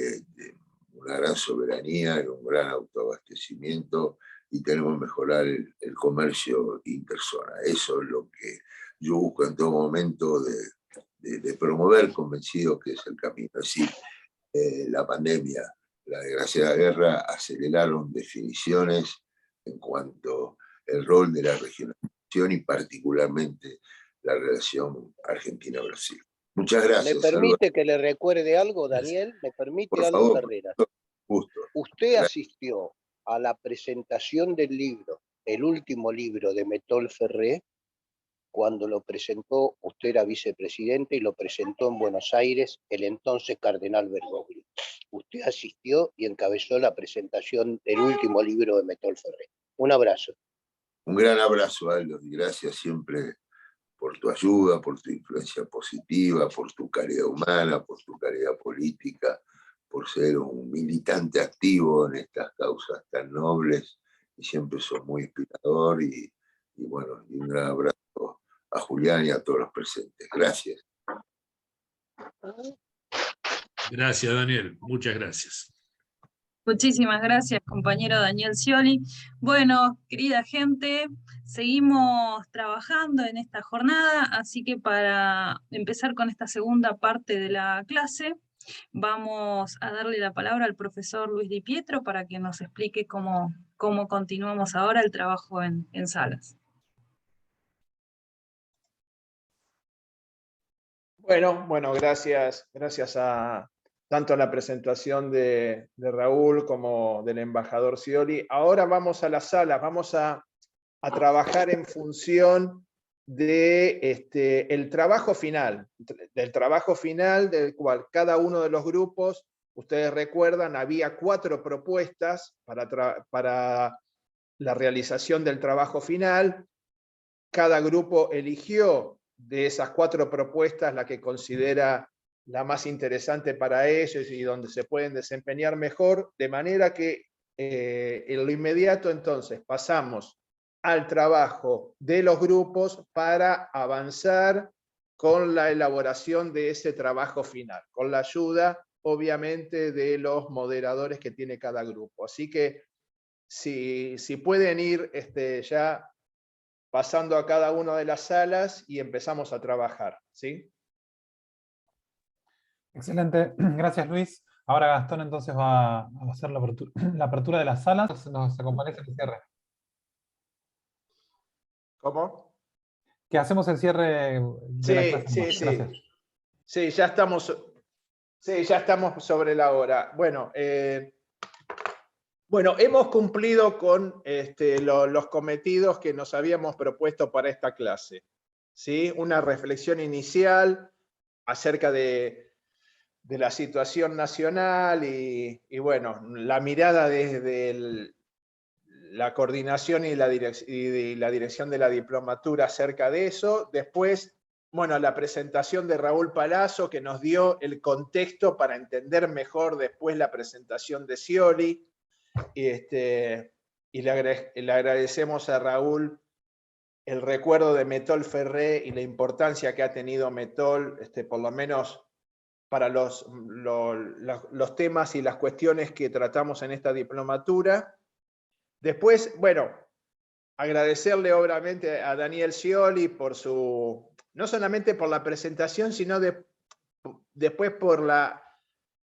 una gran soberanía y un gran autoabastecimiento, y tenemos que mejorar el comercio interzona. Eso es lo que yo busco en todo momento de promover, convencido que es el camino. Es decir, la pandemia, la desgraciada guerra aceleraron definiciones en cuanto al rol de la regionalización y particularmente la relación Argentina-Brasil. Muchas gracias. ¿Me permite que le recuerde algo, Daniel? ¿Me permite por algo, favor, Carreras? Justo. Usted asistió a la presentación del libro, el último libro de Mettol Ferré, cuando lo presentó, usted era vicepresidente y lo presentó en Buenos Aires el entonces cardenal Bergoglio. Usted asistió y encabezó la presentación del último libro de Metol Ferré. Un abrazo. Un gran abrazo, Aldo, y gracias siempre por tu ayuda, por tu influencia positiva, por tu caridad humana, por tu caridad política, por ser un militante activo en estas causas tan nobles, y siempre sos muy inspirador, y bueno, y un gran abrazo a Julián y a todos los presentes. Gracias. Gracias, Daniel. Muchas gracias. Muchísimas gracias, compañero Daniel Scioli. Bueno, querida gente, seguimos trabajando en esta jornada, así que para empezar con esta segunda parte de la clase, vamos a darle la palabra al profesor Luis Di Pietro para que nos explique cómo continuamos ahora el trabajo en salas. Bueno, gracias a tanto a la presentación de Raúl como del embajador Scioli. Ahora vamos a las salas, vamos a trabajar en función de el trabajo final, del cual cada uno de los grupos, ustedes recuerdan, había 4 propuestas para la realización del trabajo final. Cada grupo eligió de esas 4 propuestas la que considera la más interesante para ellos y donde se pueden desempeñar mejor, de manera que en lo inmediato entonces pasamos al trabajo de los grupos para avanzar con la elaboración de ese trabajo final, con la ayuda obviamente de los moderadores que tiene cada grupo. Así que si pueden ir ya pasando a cada una de las salas y empezamos a trabajar, ¿sí? Excelente, gracias Luis. Ahora Gastón entonces va a hacer la apertura de las salas, nos acompaña el cierre. ¿Cómo? Que hacemos el cierre de la clase. Sí, ya estamos sobre la hora. Bueno, hemos cumplido con los cometidos que nos habíamos propuesto para esta clase, ¿sí? Una reflexión inicial acerca de la situación nacional y bueno, la mirada desde la coordinación y la dirección de la diplomatura acerca de eso. Después, bueno, la presentación de Raúl Palazzo, que nos dio el contexto para entender mejor después la presentación de Scioli. Y le agradecemos a Raúl el recuerdo de Metol Ferré y la importancia que ha tenido Metol, por lo menos para los temas y las cuestiones que tratamos en esta diplomatura. Después, bueno, agradecerle obviamente a Daniel Scioli por no solamente por la presentación, sino después por la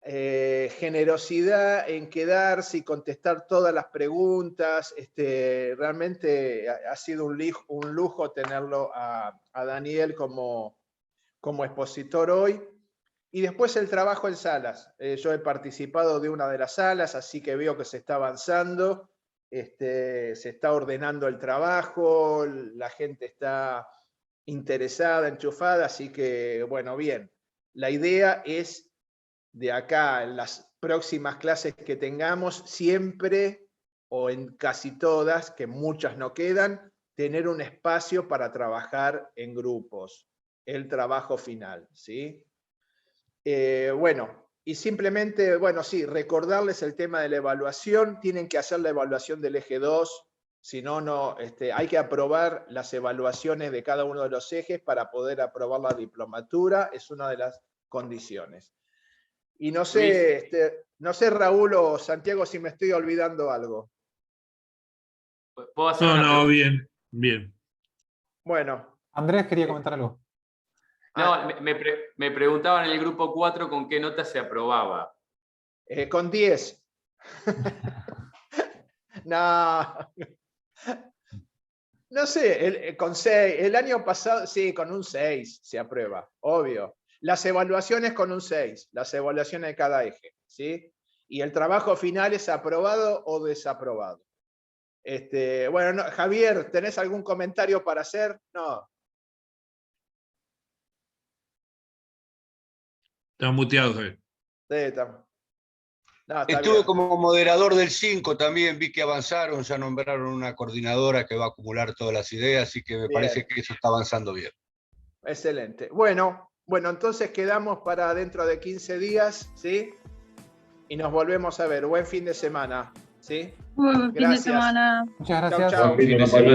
generosidad en quedarse y contestar todas las preguntas. Realmente ha sido un lujo tenerlo a Daniel como expositor hoy. Y después el trabajo en salas. Yo he participado de una de las salas, así que veo que se está avanzando, se está ordenando el trabajo, la gente está interesada, enchufada, así que bueno, bien. La idea es de acá, en las próximas clases que tengamos, siempre, o en casi todas, que muchas no quedan, tener un espacio para trabajar en grupos, el trabajo final, ¿sí? Bueno, y simplemente, bueno, sí, recordarles el tema de la evaluación. Tienen que hacer la evaluación del eje 2, si no, hay que aprobar las evaluaciones de cada uno de los ejes para poder aprobar la diplomatura, es una de las condiciones. Y no sé, Raúl o Santiago, si me estoy olvidando algo. ¿Puedo hacer una pregunta? Bien. Bueno. Andrés quería comentar algo. No, me preguntaban en el grupo 4 con qué nota se aprobaba. Con 10. No sé, con 6. El año pasado, sí, con un 6 se aprueba, obvio. Las evaluaciones con un 6, las evaluaciones de cada eje, ¿sí? Y el trabajo final es aprobado o desaprobado. Bueno, Javier, ¿tenés algún comentario para hacer? No. Está muteado, Javier. Sí, está. No, está Estuve bien. como moderador del 5 también, vi que avanzaron, ya nombraron una coordinadora que va a acumular todas las ideas, así que me Bien. parece que eso está avanzando bien. Excelente. Bueno, entonces quedamos para dentro de 15 días, ¿sí? Y nos volvemos a ver. Buen fin de semana, ¿sí? Buen fin de Gracias. semana. Muchas Chau, gracias. chau. Buen fin de semana.